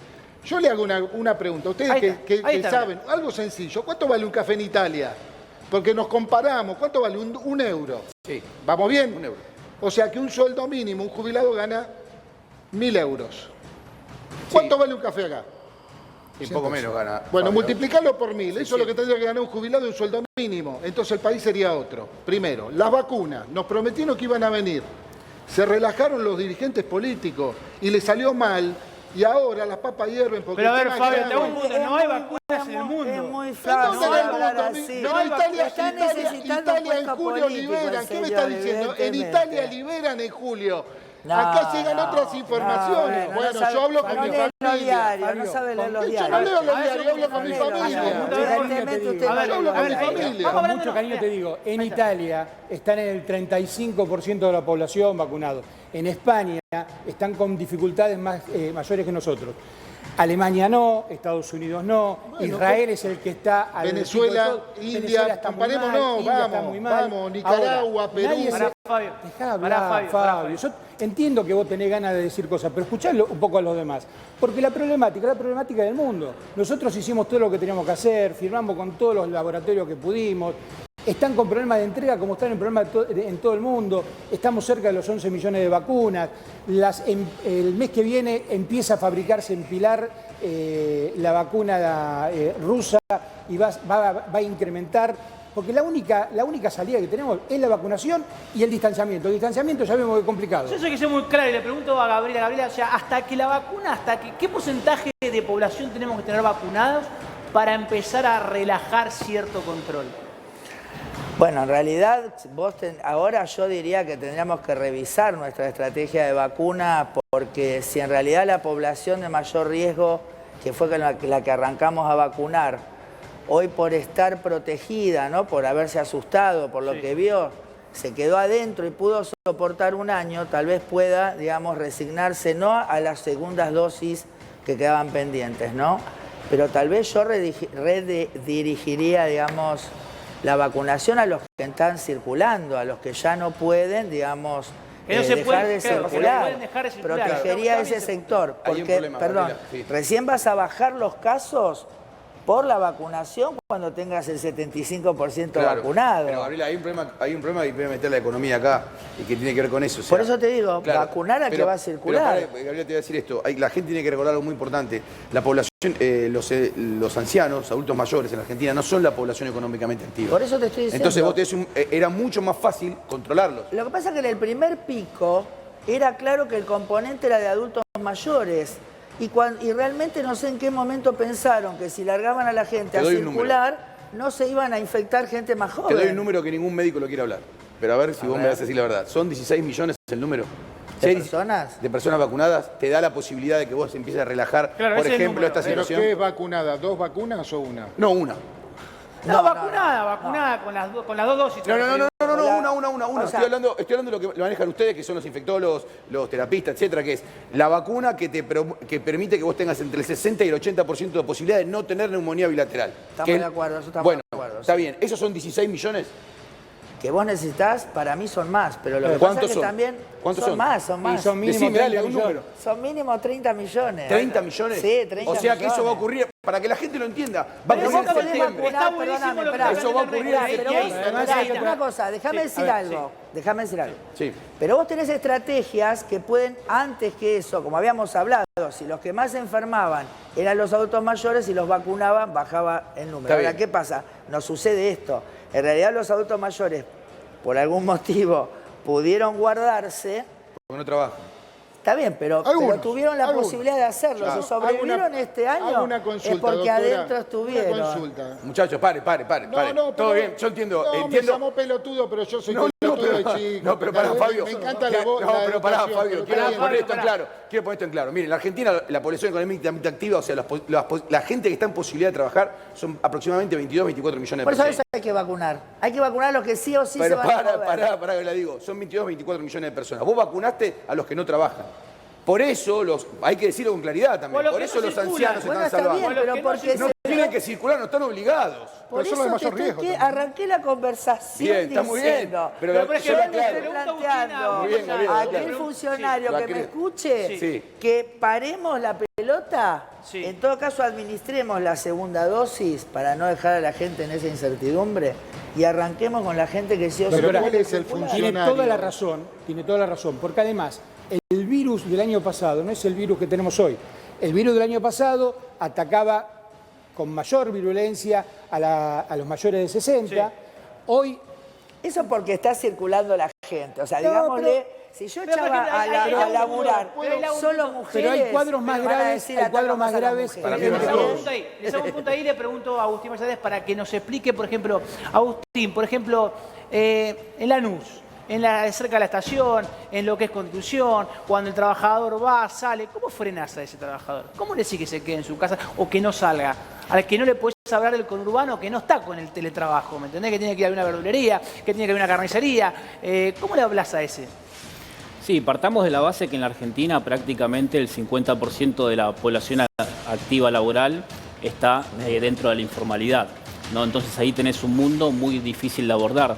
Yo le hago una pregunta. Ustedes que saben, algo sencillo. ¿Cuánto vale un café en Italia? Porque nos comparamos. ¿Cuánto vale un euro? Sí. ¿Vamos bien? Un euro. O sea que un sueldo mínimo, un jubilado gana 1.000 euros. ¿Cuánto vale un café acá? Y poco menos gana. Bueno, multiplicarlo por 1.000. Eso es lo que tendría que ganar un jubilado y un sueldo mínimo. Entonces el país sería otro. Primero, las vacunas. Nos prometieron que iban a venir. Se relajaron los dirigentes políticos y le salió mal. Y ahora las papas hierven porque... Pero a ver, Fabio, no hay vacunas en el mundo. Es muy fácil hablar así. No, Italia en julio liberan. ¿Qué me está diciendo? En Italia liberan en julio. Acá llegan otras informaciones. Bueno, yo hablo con mi familia. No sabe leer los diarios. Yo no leo los diarios, hablo con mi familia. Yo hablo con mi familia. Con mucho cariño te digo, en Italia están en el 35% de la población vacunados. En España están con dificultades mayores que nosotros. Alemania no, Estados Unidos no, bueno, Israel es el que está... Venezuela, India, comparémonos, vamos, Nicaragua, ahora, Perú... Dejá de hablar, Fabio. Yo entiendo que vos tenés ganas de decir cosas, pero escuchadlo un poco a los demás. Porque la problemática del mundo. Nosotros hicimos todo lo que teníamos que hacer, firmamos con todos los laboratorios que pudimos, están con problemas de entrega como están en problemas en todo el mundo, estamos cerca de los 11 millones de vacunas, el mes que viene empieza a fabricarse en Pilar la vacuna rusa y va a incrementar, porque la única salida que tenemos es la vacunación y el distanciamiento. El distanciamiento ya vemos que es complicado. Yo sé que soy muy claro y le pregunto a Gabriela, o sea, hasta que la vacuna, ¿qué porcentaje de población tenemos que tener vacunados para empezar a relajar cierto control? Bueno, en realidad, ahora yo diría que tendríamos que revisar nuestra estrategia de vacuna, porque si en realidad la población de mayor riesgo, que fue la que arrancamos a vacunar, hoy por estar protegida, ¿no? Por haberse asustado por lo que vio, se quedó adentro y pudo soportar un año, tal vez pueda, digamos, resignarse no a las segundas dosis que quedaban pendientes, ¿no? Pero tal vez yo redirigiría, digamos, la vacunación a los que están circulando, a los que ya no pueden, digamos, dejar de circular. Protegería ese sector. Porque, perdón, recién vas a bajar los casos por la vacunación cuando tengas el 75% vacunado. Pero Gabriela, hay un problema que voy a meter la economía acá y que tiene que ver con eso. O sea, por eso te digo, vacunar a que va a circular. Pero, Gabriela, te voy a decir esto. La gente tiene que recordar algo muy importante. La población, los ancianos, adultos mayores en Argentina, no son la población económicamente activa. Por eso te estoy diciendo. Entonces era mucho más fácil controlarlos. Lo que pasa es que en el primer pico era claro que el componente era de adultos mayores. Y realmente no sé en qué momento pensaron que si largaban a la gente a circular, no se iban a infectar gente más joven. Te doy un número que ningún médico lo quiere hablar. Pero a ver si vos me vas a decir la verdad. ¿Son 16 millones el número? ¿De personas? De personas vacunadas. ¿Te da la posibilidad de que vos empieces a relajar, Claro, por ese es el ejemplo, número. esta ¿Pero situación? qué es vacunada? ¿2 vacunas o una? No, una. No, vacunada con las dos dosis. No, una. O sea, Estoy hablando de lo que lo manejan ustedes, que son los infectólogos, los terapistas, etcétera, que es la vacuna que permite que vos tengas entre el 60 y el 80% de posibilidad de no tener neumonía bilateral. Estamos Que- de acuerdo, eso estamos bueno, de acuerdo. está sí. bien. ¿Esos son 16 millones? Que vos necesitas, para mí son más, pero lo que pasa ¿Cuántos es que son? también ¿Cuántos son son? más, son más. Y son mínimo Decime, dale, 30 un millones. número. Son mínimo 30 millones. ¿30 millones? Sí, 30 millones. O sea que eso va a ocurrir, para que la gente lo entienda, va a Pero ocurrir en vos querés septiembre. Está buenísimo lo que Esperá. Eso va a ocurrir en Pero septiembre. vos, Además, esperá, hay una cosa, déjame decir a ver, algo. Déjame decir algo. Sí. Pero vos tenés estrategias que pueden, antes que eso, como habíamos hablado, si los que más se enfermaban eran los adultos mayores y los vacunaban, bajaba el número. Está Ahora, bien. ¿qué pasa? Nos sucede esto. En realidad los adultos mayores, por algún motivo, pudieron guardarse. Porque no trabajan. Está bien, pero Algunos, tuvieron la algunos. posibilidad de hacerlo. Claro. Si sobrevivieron Hago una- este año, hago una consulta, es porque doctora. adentro estuvieron. Una consulta. Muchachos, pare. No, Todo bien, yo entiendo. No, me entiendo. llamó pelotudo, pero yo soy No, pelotudo pero, de chico. no, pero pará, Fabio. Me encanta la voz. No, pero pará, Fabio. pero Quiero está poner bien. esto en claro. Quiero poner esto en claro. Miren, en la Argentina la población económicamente activa, o sea, la gente que está en posibilidad de trabajar, son aproximadamente 22, 24 millones de Por eso personas. hay que vacunar. Hay que vacunar a los que sí o sí se Pero van a mover. pará, que la digo. Son 22, 24 millones de personas. Vos vacunaste a los que no trabajan. Por eso, hay que decirlo con claridad también, O los por que eso no los circulan. ancianos se Bueno, están está bien, salvando. pero Los que no porque No tienen que circular, no están obligados. por Pero son eso los de te mayor estoy riesgo que también. arranqué la conversación Bien, está muy bien, diciendo, pero por yo ejemplo, lo yo le aclaro. estoy Pregunta planteando Agustina, Muy bien, Gabriela, a claro. aquel funcionario Lo que me aclaro. escuche Sí. que paremos la pelota, Sí. en todo caso administremos la segunda dosis para no dejar a la gente en esa incertidumbre y arranquemos con la gente que sí o sí Pero puede ¿cuál es el circular. funcionario? Tiene toda la razón, porque además el virus del año pasado no es el virus que tenemos hoy. El virus del año pasado atacaba con mayor virulencia a los mayores de 60. Hoy Eso porque está circulando la gente. O sea, No, digámosle, si yo pero echaba porque hay a un laburar punto, pero hay un solo punto. mujeres, pero hay cuadros más me van a graves, decir, hay cuadros atacamos más a las graves. mujeres. Para mí Les no hago todos. un punto ahí, les hago un punto ahí y le pregunto a Agustín Mercedes para que nos explique, por ejemplo, Agustín, por ejemplo, en Lanús, cerca de la estación, en lo que es Constitución, cuando el trabajador va, sale, ¿cómo frenás a ese trabajador? ¿Cómo le decís que se quede en su casa o que no salga? Al que no le podés hablar del conurbano que no está con el teletrabajo, ¿me entendés? Que tiene que ir a una verdulería, que tiene que ir a una carnicería. ¿Cómo le hablas a ese? Sí, partamos de la base que en la Argentina prácticamente el 50% de la población activa laboral está dentro de la informalidad, ¿no? Entonces ahí tenés un mundo muy difícil de abordar.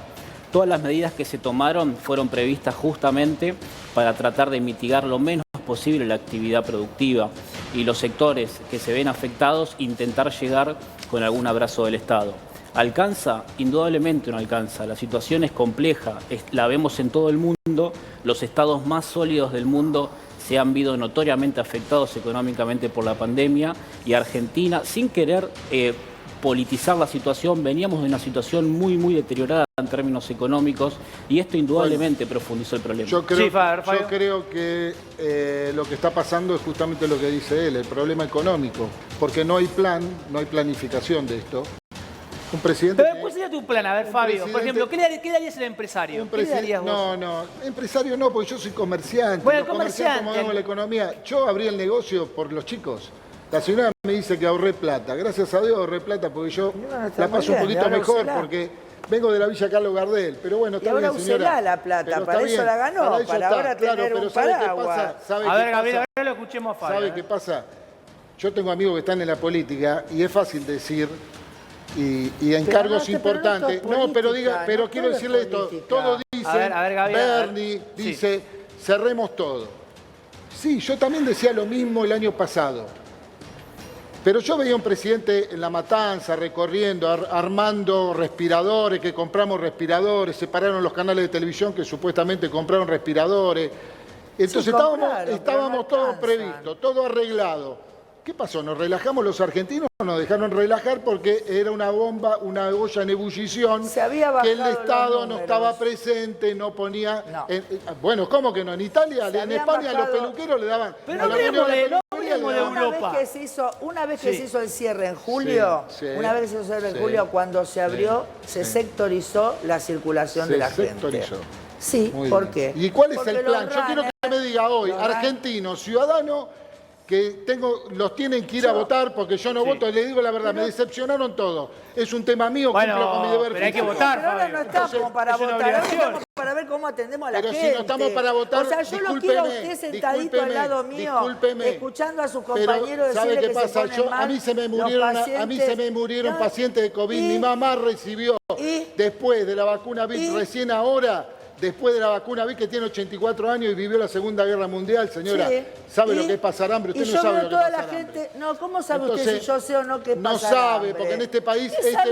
Todas las medidas que se tomaron fueron previstas justamente para tratar de mitigar lo menos posible la actividad productiva y los sectores que se ven afectados intentar llegar con algún abrazo del Estado. ¿Alcanza? Indudablemente no alcanza. La situación es compleja, la vemos en todo el mundo. Los estados más sólidos del mundo se han visto notoriamente afectados económicamente por la pandemia y Argentina, sin querer politizar la situación, veníamos de una situación muy deteriorada en términos económicos y esto indudablemente profundizó el problema. Yo creo, Sí, Fabio. yo creo que lo que está pasando es justamente lo que dice él, el problema económico, porque no hay plan, no hay planificación de esto. Un presidente... Pero ¿cuál sería tu plan? A ver, un Fabio, por presidente- ejemplo, ¿qué le harías al empresario? un ¿Qué le darías vos? No, empresario no, porque yo soy comerciante. Bueno, Los comerciantes comerciante. movemos la economía. Yo abrí el negocio por los chicos. La señora me dice que ahorré plata. Gracias a Dios ahorré plata porque yo Bueno, está la muy paso un bien, y poquito ahora mejor úsela. porque vengo de la Villa Carlos Gardel. Pero bueno, Y está ahora bien, señora. úsela la plata, Pero para está eso bien, la ganó, eso para está, ahora claro, tener pero un ¿sabe qué paraguas. pasa? ¿Sabe A qué ver, Gabriel, pasa? ahora lo escuchemos a Fabio. ¿Sabe qué pasa? Yo tengo amigos que están en la política y es fácil decir y en Pero cargos no, pero esto importantes. es No, pero política, pero no quiero todo es decirle esto. política. Todos dicen, A ver, Gabriel, a ver. Bernie Sí. dice, cerremos todo. Sí, yo también decía lo mismo el año pasado. Pero yo veía un presidente en La Matanza recorriendo, armando respiradores, que compramos respiradores, separaron los canales de televisión que supuestamente compraron respiradores. Entonces Sí, compraron, pero estábamos no todos alcanzan. previstos, todo arreglado. ¿Qué pasó? ¿Nos relajamos los argentinos o nos dejaron relajar porque era una bomba, una olla en ebullición? Se había que el bajado Estado los no números. estaba presente, no ponía... No. Bueno, ¿cómo que no? En Italia, Se en habían España, bajado- los peluqueros le daban... Pero a no la hablemos reunión de- la no peluquería hablemos le de daban- Europa. Una vez que Sí. se hizo el cierre en julio, Sí, sí. una vez que se hizo el cierre en Sí. julio, cuando se abrió, se sectorizó la circulación de la Se gente. sectorizó. Sí, Muy ¿por bien. qué? ¿Y cuál es Porque el los plan? Yo quiero que me diga hoy, los runners- argentino, ciudadano, que los tienen que ir a votar porque yo no Sí. voto, y le digo la verdad, me decepcionaron todos. Es un tema mío, Bueno, cumplo con mi deber pero hay que civil. votar. Pero ahora no Fabio. estamos Entonces, para es una votar, ahora obligación. estamos para ver cómo atendemos a la Pero si gente. no estamos para votar, o sea, yo lo quiero a discúlpeme, usted sentadito al discúlpeme, lado mío, discúlpeme. escuchando a sus Pero, compañeros ¿sabe decirle qué que pasa? se ponen A mal mí se me los murieron, pacientes. No, pacientes de COVID. y- Mi mamá recibió y- después de la vacuna y- VIP, recién ahora, después de la vacuna VIP, que tiene 84 años y vivió la Segunda Guerra Mundial, señora. Sí. ¿Sabe Y- lo que es pasar hambre? Usted y no yo sabe veo lo que toda es la pasar hambre. gente. No, ¿cómo sabe usted Entonces, si yo sé o no qué no pasa? sabe, porque en este país ¿Quién es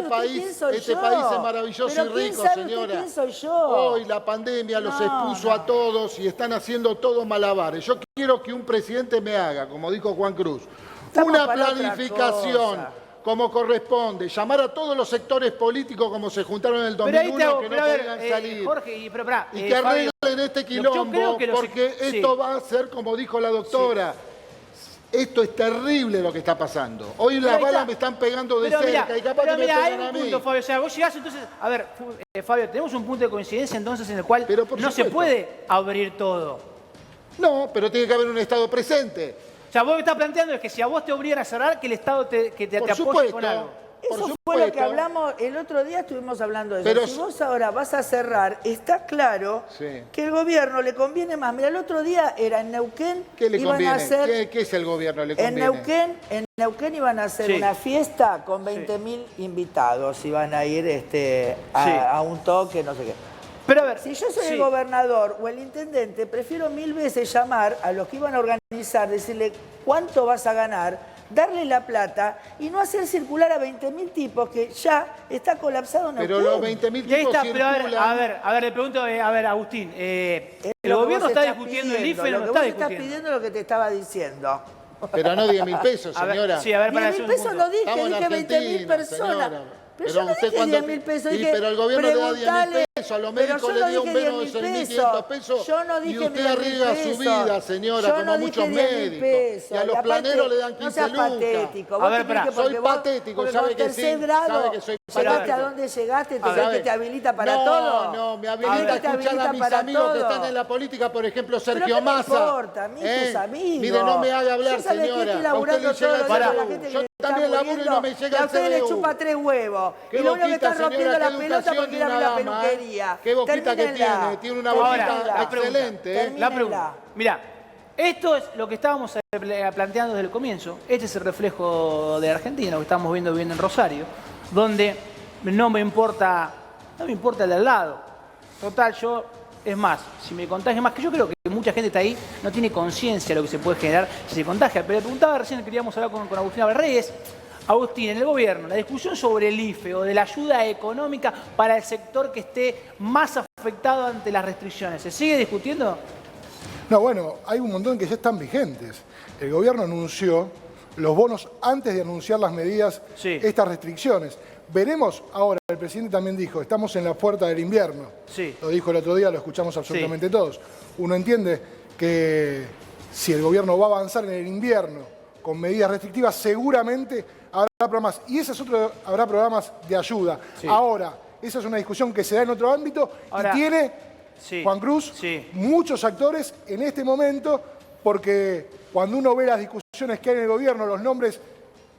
maravilloso Pero y ¿quién rico, sabe usted señora. quién soy yo? Hoy la pandemia los No, expuso no. a todos y están haciendo todos malabares. Yo quiero que un presidente me haga, como dijo Juan Cruz, Estamos una para otra planificación cosa. como corresponde, llamar a todos los sectores políticos como se juntaron en el Pero ahí 2001, te hago, que no pero a ver, podían salir. Jorge, pero pará, Y que Fabio, arreglen este yo quilombo, creo que los- porque sí. esto va a ser, como dijo la doctora, esto es terrible lo que está pasando. Hoy Pero las ahí balas está. me están pegando de Pero cerca mirá, y capaz pero que me mirá, hay pegan a un mí. punto, Fabio. O sea, vos llegás entonces. A ver, Fabio, tenemos un punto de coincidencia entonces en el cual Pero por no se supuesto. puede abrir todo. No, pero tiene que haber un Estado presente. O sea, vos lo que estás planteando es que si a vos te obligan a cerrar, que el Estado te Por apoye supuesto. con algo. Por Eso fue supuesto. lo que hablamos, el otro día estuvimos hablando de eso. Pero si si- vos ahora vas a cerrar, está claro Sí. que el gobierno le conviene más. Mira, el otro día era en Neuquén, ¿Qué le iban conviene? a hacer... ¿Qué es el gobierno? ¿Le En conviene? Neuquén iban a hacer Sí. una fiesta con 20.000 invitados. Iban a ir Sí. a un toque, no sé qué. Pero a ver. Si yo soy sí. el gobernador o el intendente, prefiero 1000 veces llamar a los que iban a organizar, decirle cuánto vas a ganar, darle la plata y no hacer circular a 20.000 tipos que ya está colapsado Neuquén. Pero los 20.000 Y ahí tipos está, pero circulan. a ver, le pregunto, a ver, Agustín, Es ¿el lo que gobierno vos está estás discutiendo el IFE o pidiendo, no lo que está vos estás discutiendo? pidiendo es lo que te estaba diciendo. Pero no 10.000 pesos, A ver, señora. sí, a ver, para 10.000 hacer un pesos punto. no dije, Estamos en dije 20.000 Argentina, personas. señora. Pero yo no usted dije cuando- 10.000 pesos, y dije, pero el gobierno le da 10.000 preguntale, pesos, a los pero médicos yo le no dio un dije bono de 6.500 pesos. Yo no y dije usted 10.000 arriesga su pesos. vida, señora, Yo como no muchos dije 10.000 médicos. pesos. Y a los aparte, planeros le dan 15 no seas lucas. patético. A Vos ver, te crees pará. que porque Soy vos- patético, porque sabe con que tercer sí, grado, sabe que soy ¿sabés patético. a dónde llegaste? ¿Te A crees ver. que te habilita para no, todo? No, me ¿Te habilita crees a que te escuchar a habilita mis para amigos que todo? están en la política, por ejemplo, Pero Sergio ¿qué me Massa. importa? A mí tus amigos. Mire, no me haga hablar, Yo sabés que señora. estoy A usted laburando le llega todos el los días con la CBU. gente que Yo le está también laburo y muriendo, no me llega y a el ustedes le CBU. chupa 3 huevos. Qué Y lo único que boquita, están rompiendo señora, la qué pelota educación porque de ir a una ver la dama, peluquería. Qué boquita que Termínenla. tiene una Ahora, boquita la pregunta. excelente. Termínenla. La pregunta. Mira, esto es lo que estábamos planteando desde el comienzo. Este es el reflejo de Argentina, lo que estamos viendo en Rosario, donde no me importa el de al lado. Total, es más, si me contagia más, que yo creo que mucha gente está ahí, no tiene conciencia de lo que se puede generar si se contagia. Pero le preguntaba recién, queríamos hablar con Agustín Aberreyes. Agustín, en el gobierno, la discusión sobre el IFE o de la ayuda económica para el sector que esté más afectado ante las restricciones, ¿se sigue discutiendo? No, bueno, hay un montón que ya están vigentes. El gobierno anunció los bonos antes de anunciar las medidas, Sí. estas restricciones. Veremos ahora, el presidente también dijo, estamos en la puerta del invierno. Sí. Lo dijo el otro día, lo escuchamos absolutamente todos. Uno entiende que si el gobierno va a avanzar en el invierno con medidas restrictivas, seguramente habrá programas. Y habrá programas de ayuda. Sí. Ahora, esa es una discusión que se da en otro ámbito Ahora, y tiene, sí. Juan Cruz, Sí. muchos actores en este momento, porque cuando uno ve las discusiones que hay en el gobierno, los nombres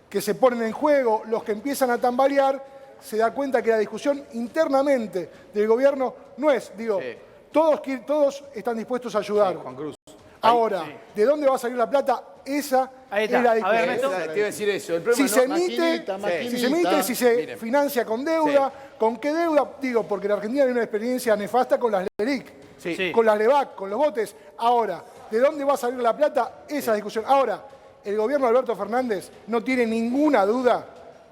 que se ponen en juego, los que empiezan a tambalear, se da cuenta que la discusión internamente del gobierno no es, digo, Sí. todos están dispuestos a ayudar. Juan Cruz. Ahora, sí. ¿de dónde va a salir la plata? Esa Ahí es está. la A ver, discusión. Ernesto. Te iba a decir eso. El problema Si se no- emite, maquinita. si se emite, si se Miren. financia con deuda, ¿con qué deuda? Digo, porque en Argentina hay una experiencia nefasta con las LELIC, Sí. con las LEVAC, con los botes. Ahora, ¿de dónde va a salir la plata? Esa discusión. Ahora, el gobierno de Alberto Fernández no tiene ninguna duda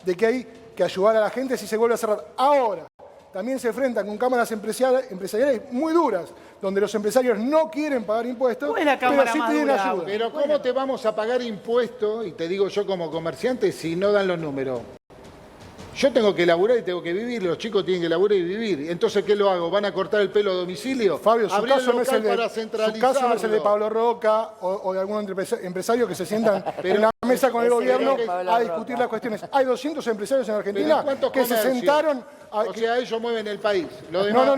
de que hay que ayudar a la gente si se vuelve a cerrar. Ahora, también se enfrentan con cámaras empresariales muy duras, donde los empresarios no quieren pagar impuestos, ¿Cuál es la pero cámara sí más piden dura? ayuda. Pero ¿cómo te vamos a pagar impuestos? Y te digo yo como comerciante, si no dan los números. Yo tengo que laburar y tengo que vivir, los chicos tienen que laburar y vivir. Entonces, ¿qué lo hago? ¿Van a cortar el pelo a domicilio? Fabio, su Habría caso, no es el local para su caso no es el de centralizarlo. Pablo Roca o de algún empresario que se sientan en la mesa con el Ese gobierno es Pablo a discutir Roca. las cuestiones. Hay 200 empresarios en ¿Pero Argentina cuántos que se comercios? sentaron a... O sea, ellos mueven el país. Lo demás,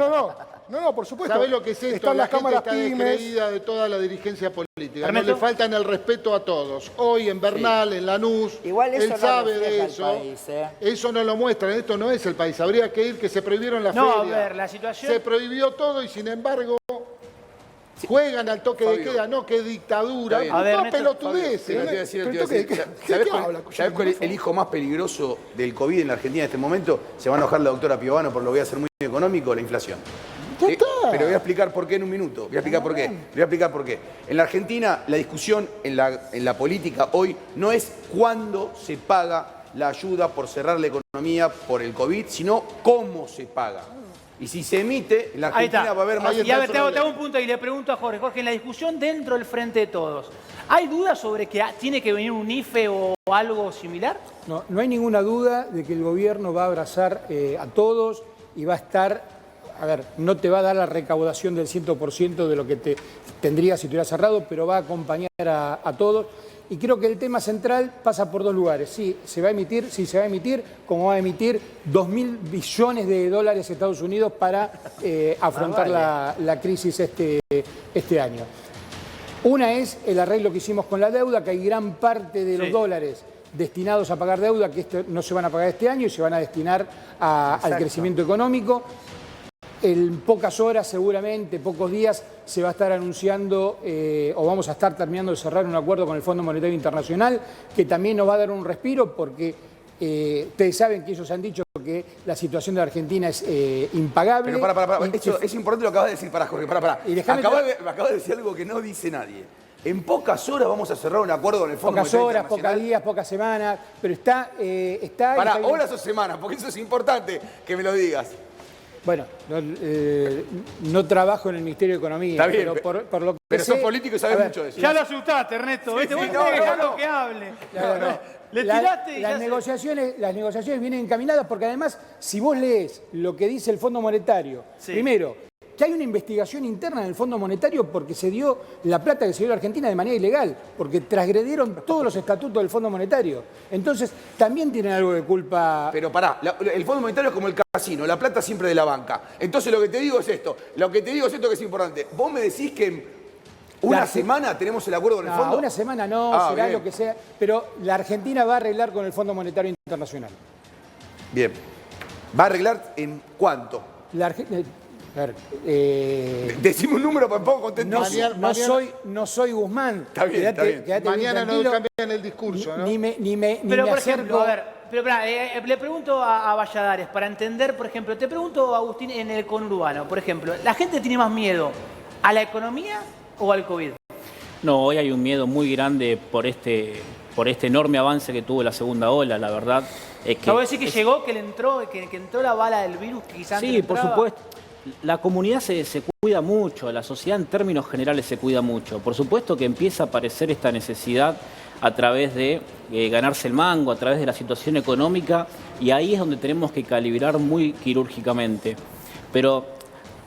No, por supuesto. ¿sabés lo que es esto? Están La las gente cámaras está pymes. descreída de toda la dirigencia política. Ernesto. No le faltan el respeto a todos. Hoy en Bernal, en Lanús, Igual eso él no sabe refleja de el eso. país, ¿eh? Eso no lo muestran. Esto no es el país. Habría que ir que se prohibieron las No, a ferias. ver, la situación... Se prohibió todo y sin embargo juegan al toque de Fabio. queda, no que dictadura. Está bien. A ver, No Ernesto, pelotudeces. Te iba a decir, Pero te iba a decir. ¿Sabés cuál es el hijo más peligroso del COVID en la Argentina en este momento? Se va a enojar la doctora Piovano, pero lo voy a hacer muy económico, la inflación. Ya está. Pero voy a explicar por qué en un minuto. Voy a explicar por qué. Voy a explicar por qué. En la Argentina, la discusión en la política hoy no es cuándo se paga la ayuda por cerrar la economía por el COVID, sino cómo se paga. Y si se emite, en la Ahí Argentina está. va a haber más... Y a ver, te hago un punto y le pregunto a Jorge. Jorge, en la discusión dentro del Frente de Todos, ¿hay dudas sobre que tiene que venir un IFE o algo similar? No, no hay ninguna duda de que el gobierno va a abrazar a todos y va a estar, a ver, no te va a dar la recaudación del 100% de lo que te tendría si estuviera cerrado, pero va a acompañar a todos. Y creo que el tema central pasa por dos lugares. Sí, se va a emitir, como va a emitir 2.000 billones de dólares Estados Unidos para afrontar la crisis este año. Una es el arreglo que hicimos con la deuda, que hay gran parte de los dólares destinados a pagar deuda, que no se van a pagar este año y se van a destinar al crecimiento económico. En pocas horas, seguramente, pocos días, se va a estar anunciando o vamos a estar terminando de cerrar un acuerdo con el Fondo Monetario Internacional que también nos va a dar un respiro porque ustedes saben que ellos han dicho que la situación de Argentina es impagable. Pero para. Y Eso es importante lo que acabas de decir. Para, Jorge, para. Y déjame Acabas de decir algo que no dice nadie. En pocas horas vamos a cerrar un acuerdo con el Fondo pocas Monetario horas, Internacional. pocos días, pocas semanas, pero está Para bien. horas o semanas, porque eso es importante que me lo digas. Bueno, no trabajo en el Ministerio de Economía, Está bien, pero por lo que pero sé, sos político y a sabés ver, mucho de eso. Ya lo asustaste, Ernesto. ¿Viste? Vos no, tenés que no, dejarlo no. que hable. No. Le tiraste y ya las negociaciones vienen encaminadas porque además, si vos lees lo que dice el Fondo Monetario, Sí. primero, que hay una investigación interna en el Fondo Monetario porque se dio la plata que se dio a la Argentina de manera ilegal, porque transgredieron todos los estatutos del Fondo Monetario. Entonces, también tienen algo de culpa. Pero pará, el Fondo Monetario es como el casino, la plata siempre de la banca. Entonces lo que te digo es esto, que es importante. Vos me decís que en una semana tenemos el acuerdo con el No, Fondo. una semana no, será bien. lo que sea, pero la Argentina va a arreglar con el Fondo Monetario Internacional. Bien. ¿Va a arreglar en cuánto? A ver, Decime un número para un poco contento. no soy Guzmán. Está bien, está bien. Quédate Mañana no tranquilo. cambian el discurso, ¿no? Ni me Pero, por acerco. ejemplo, a ver, pero, le pregunto a Valladares, para entender, por ejemplo, te pregunto, Agustín, en el conurbano, por ejemplo, ¿la gente tiene más miedo a la economía o al COVID? No, hoy hay un miedo muy grande por este enorme avance que tuvo la segunda ola, la verdad. Es que ¿Acabo de decir que llegó, que le entró, que entró la bala del virus que quizás sí, por supuesto. La comunidad se cuida mucho, la sociedad en términos generales se cuida mucho. Por supuesto que empieza a aparecer esta necesidad a través de ganarse el mango, a través de la situación económica, y ahí es donde tenemos que calibrar muy quirúrgicamente. Pero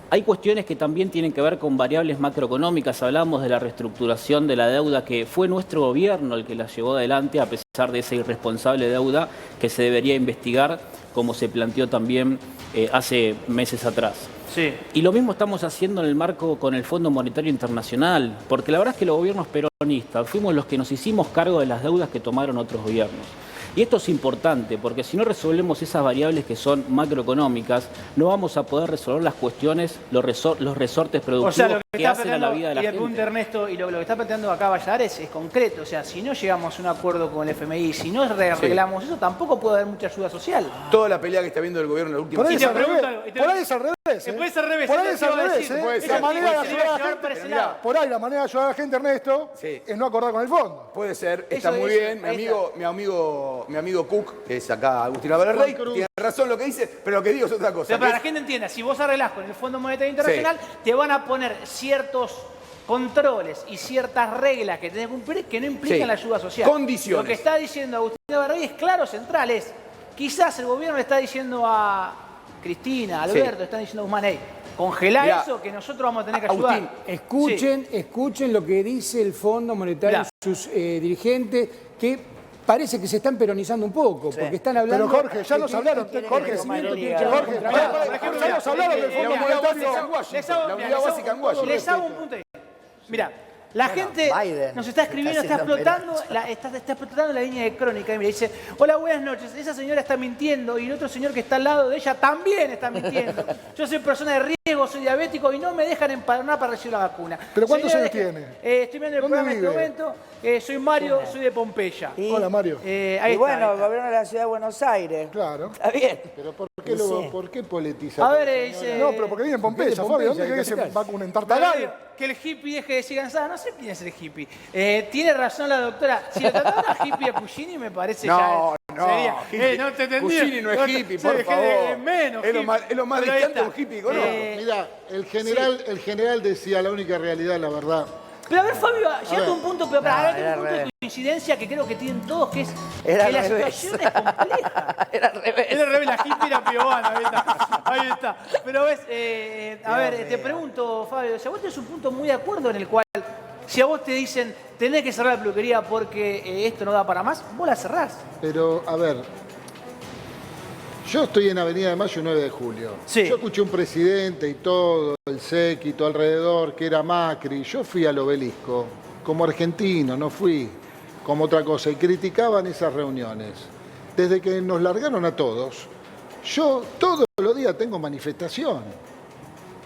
hay cuestiones que también tienen que ver con variables macroeconómicas. Hablamos de la reestructuración de la deuda, que fue nuestro gobierno el que la llevó adelante, a pesar de esa irresponsable deuda que se debería investigar, como se planteó también hace meses atrás. Sí. Y lo mismo estamos haciendo en el marco con el Fondo Monetario Internacional, porque la verdad es que los gobiernos peronistas fuimos los que nos hicimos cargo de las deudas que tomaron otros gobiernos. Y esto es importante, porque si no resolvemos esas variables que son macroeconómicas, no vamos a poder resolver las cuestiones, los resortes productivos. O sea, lo que que hacen a la vida de la y el gente. punto Ernesto, y lo que está planteando acá Valladares es concreto. O sea, si no llegamos a un acuerdo con el FMI, si no arreglamos eso, tampoco puede haber mucha ayuda social. Toda la pelea que está viendo el gobierno en la última Por ahí Y es te al revés. pregunto algo, y te- Por ahí es al revés. Puede ser al revés. Por ahí eso es te al iba a revés. decir. puede La ser. manera de Se ayudar debe a la llevar gente. para ese Mirá, lado. Por ahí la manera de ayudar a la gente, Ernesto, Sí. es no acordar con el fondo. Puede ser, está Eso, muy eso, bien. ahí Mi amigo Cook, que es acá Agustín Álvarez Rey, Cruz. tiene razón lo que dice, pero lo que digo es otra cosa. O sea, para que la gente entienda, si vos arreglás con el Fondo Monetario Internacional, te van a poner ciertos controles y ciertas reglas que tenés que cumplir que no implican Sí. la ayuda social. Condiciones. Lo que está diciendo Agustín Álvarez Rey es claro, central, es quizás el gobierno le está diciendo a Cristina, a Alberto, Sí. están diciendo a Guzmán, hey, congelá Mirá, eso que nosotros vamos a tener que Agustín, ayudar. Escuchen lo que dice el Fondo Monetario, Mirá. sus dirigentes, que parece que se están peronizando un poco, porque están hablando... Pero Jorge, ya de nos que hablaron. el Jorge, crecimiento sí, tiene que Jorge, ver con pará, trabajo. por ejemplo, ya nos hablaron del la Fondo unidad básica en Monetario. Washington. La unidad básica en Washington. Les hago un punto ahí. Mira, la gente Biden nos está escribiendo, está está haciendo explotando, está explotando la línea de crónica. Y mira, dice, hola, buenas noches, esa señora está mintiendo y el otro señor que está al lado de ella también está mintiendo. Yo soy persona de riesgo, soy diabético y no me dejan empadronar para recibir la vacuna. ¿Pero cuántos Señora, años tiene? Estoy viendo el ¿Dónde programa en este vive? momento. Soy Mario, soy de Pompeya. Y- Hola, Mario. Ahí y está, bueno, ahí el está. gobierno de la ciudad de Buenos Aires. Claro. Está bien. Pero ¿por Sí. ¿por qué politiza? A ver, señora? No, pero porque vive en Pompeya, de Fabio. ¿Dónde Pompeya, cree que se capital. vacuna? ¿En Pero Tartagal? digo, que el hippie deje de decir cansada, no sé quién es el hippie. Tiene razón la doctora. Si lo trataron a hippie a Puccini, me parece No, ya no, sería. hippie. No te entendí. Puccini no es hippie, por favor. Es menos Es lo hippie. más- es lo más Pero ahí distante está. de un hippie que conozco. Mira, el general decía la única realidad, la verdad. Pero a ver, Fabio, llegaste a un punto, pero para No, acá hay era un punto de revés. coincidencia que creo que tienen todos, que es Era que la al revés. situación es compleja. Era al revés. Era al revés, la hippie era piobana, ahí está. Ahí está. Pero ves, a ver, te pregunto, Fabio, si a vos tenés un punto muy de acuerdo en el cual, si a vos te dicen, tenés que cerrar la peluquería porque esto no da para más, vos la cerrás. Pero, a ver, yo estoy en Avenida de Mayo 9 de Julio. Sí. Yo escuché un presidente y todo, el séquito alrededor, que era Macri. Yo fui al Obelisco como argentino, no fui como otra cosa. Y criticaban esas reuniones. Desde que nos largaron a todos, yo todos los días tengo manifestación.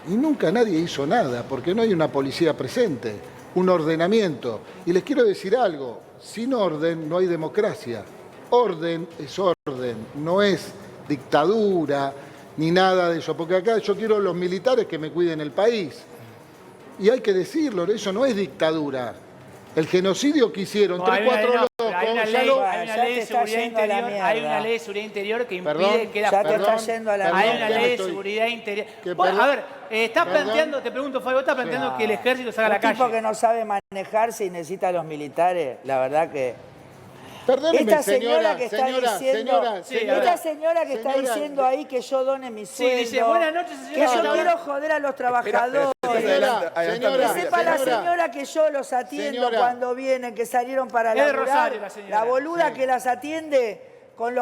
Y nunca nadie hizo nada, porque no hay una policía presente, un ordenamiento. Y les quiero decir algo, sin orden no hay democracia. Orden es orden, no es dictadura ni nada de eso. Porque acá yo quiero los militares que me cuiden el país. Y hay que decirlo, eso no es dictadura. El genocidio que hicieron, No, 3, 4 locos, hay una ya ley, lo- hay una Ya ley te de está seguridad yendo a la interior, hay mierda. una ley de seguridad interior que impide Perdón, que la Ya te perdón, está yendo a la perdón, Hay mierda. una que ley de estoy- seguridad interior. que Vos, perdón, a ver, está perdón. planteando, te pregunto, Fabio, está planteando que el ejército salga a la Un tipo calle. que no sabe manejarse y necesita a los militares, la verdad que... Perdóneme, Esta señora que está señora, diciendo, señora, Sí, señora. esta señora que está Señora, diciendo ahí que yo done mi Sí, sueldo, dice, buenas noches, señora. que yo Señora. quiero joder a los trabajadores. Señora, Que señora, sepa la señora. señora que yo los atiendo Señora. cuando vienen, que salieron para Es de laburar. Rosario la señora. boluda Sí. que las atiende con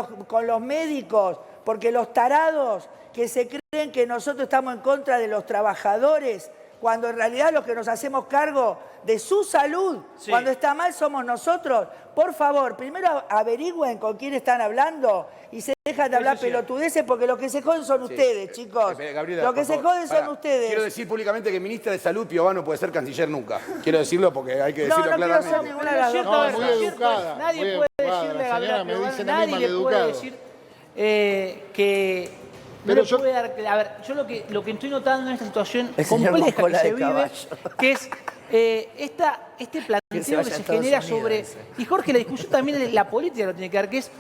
los médicos, porque los tarados que se creen que nosotros estamos en contra de los trabajadores, cuando en realidad los que nos hacemos cargo de su salud, Sí. cuando está mal somos nosotros. Por favor, primero averigüen con quién están hablando y se dejan de hablar Eso sí. pelotudeces porque los que se joden son ustedes, chicos. Gabriela, Los que por se favor, joden son pará. ustedes. Quiero decir públicamente que ministra de Salud Piová no puede ser canciller nunca. Quiero decirlo porque hay que No, decirlo no quiero claramente. ser ninguna de las dos. Cierto, No, a ver, muy cierto educada, es, nadie muy puede educada. decirle a La Gabriela señora me Piová, dicen a mí nadie le puede maleducado. decir que no Pero le yo- puede dar... A ver, yo lo que estoy notando en esta situación El señor compleja que Mocola se de vive, caballo. que es este planteo Que que se vaya se, a Estados genera Unidos, sobre... ese. Y Jorge, la discusión también en la política lo tiene que ver, que es...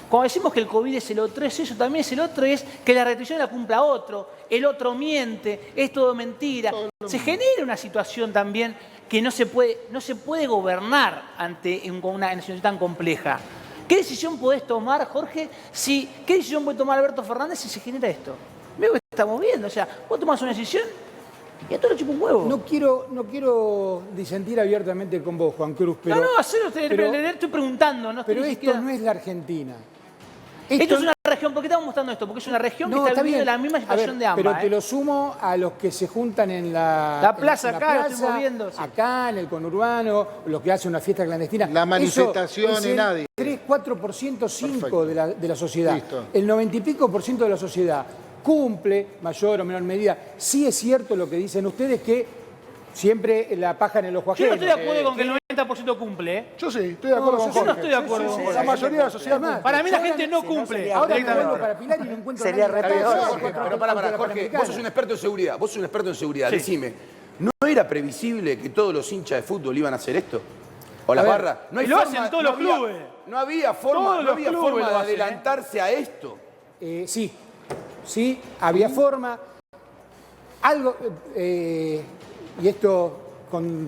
Cuando decimos que el COVID es el otro, es eso, también es el otro, es que la restricción la cumpla otro, el otro miente, es todo mentira. Se genera una situación también que no se puede gobernar ante una situación tan compleja. ¿Qué decisión podés tomar, Jorge? ¿Qué decisión puede tomar Alberto Fernández si se genera esto? Veo que estamos viendo, o sea, vos tomás una decisión y a todo le chupa un huevo. No quiero disentir abiertamente con vos, Juan Cruz, pero... no, hacerlo, pero- estoy preguntando, no estoy Pero ni esto siquiera- no es la Argentina. Esto es una región, ¿por qué estamos mostrando esto? Porque es una región que está viviendo la misma A situación ver, de ambas. pero te lo sumo a los que se juntan en La plaza en la acá, lo plaza, estuvimos viendo, sí. acá en el conurbano, los que hacen una fiesta clandestina. La manifestación Eso es y el nadie. 3, 4%, 5% Perfecto. de la sociedad. Listo. El 90 y pico % de la sociedad cumple, mayor o menor medida. Sí es cierto lo que dicen ustedes, que siempre la paja en el ojo Yo ajeno. no estoy de acuerdo con que el 90% cumple, ¿eh? Yo sí, estoy de acuerdo con yo no Jorge. estoy de acuerdo con La Jorge. mayoría de la sociedad cumple. Para mí la gente no cumple. sería Ahora directamente. vuelvo para Pilar y no encuentro Sería a nadie. re peor. Pero para, Jorge, vos sos un experto en seguridad. Vos sos un experto en seguridad. Sí. Decime, ¿no era previsible que todos los hinchas de fútbol iban a hacer esto? ¿O las ver, barras? No hay y lo forma, hacen todos no los había- clubes. No había forma, Todos no los había clubes forma lo de hacen, adelantarse a esto. Sí, había forma. Algo, y esto,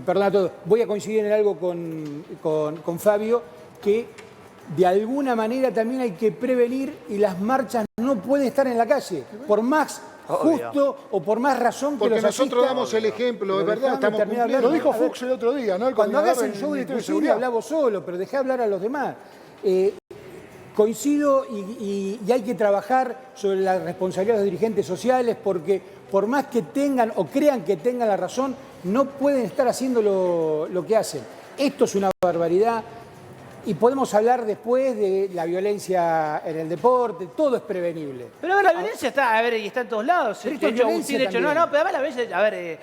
perdón a todos, voy a coincidir en algo con Fabio, que de alguna manera también hay que prevenir y las marchas no pueden estar en la calle, por más justo o por más razón que Porque los nosotros asista. damos el ejemplo, de Pero verdad, déjame estamos terminar de cumpliendo. Lo dijo A ver, Fuchs el otro día, ¿no? El Cuando hagas coordinador el show del Ministerio de cine Seguridad. habla vos solo, pero dejá hablar a los demás. Coincido y hay que trabajar sobre la responsabilidad de los dirigentes sociales porque por más que tengan o crean que tengan la razón, no pueden estar haciendo lo que hacen. Esto es una barbaridad y podemos hablar después de la violencia en el deporte, todo es prevenible. Pero a ver, la violencia está, a ver, y está en todos lados. Pero De esto es hecho, violencia Agustín, de hecho, también. no, pero a ver, la violencia, a ver,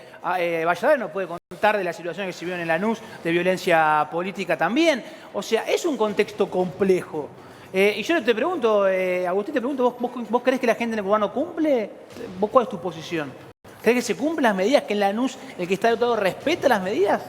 Valladares no puede contar de la situación que se vio en Lanús de violencia política también. O sea, es un contexto complejo. Y yo te pregunto, Agustín, te pregunto, ¿vos crees que la gente en el urbano cumple? ¿Vos cuál es tu posición? ¿Crees que se cumplen las medidas? ¿Que en Lanús el que está dotado respeta las medidas?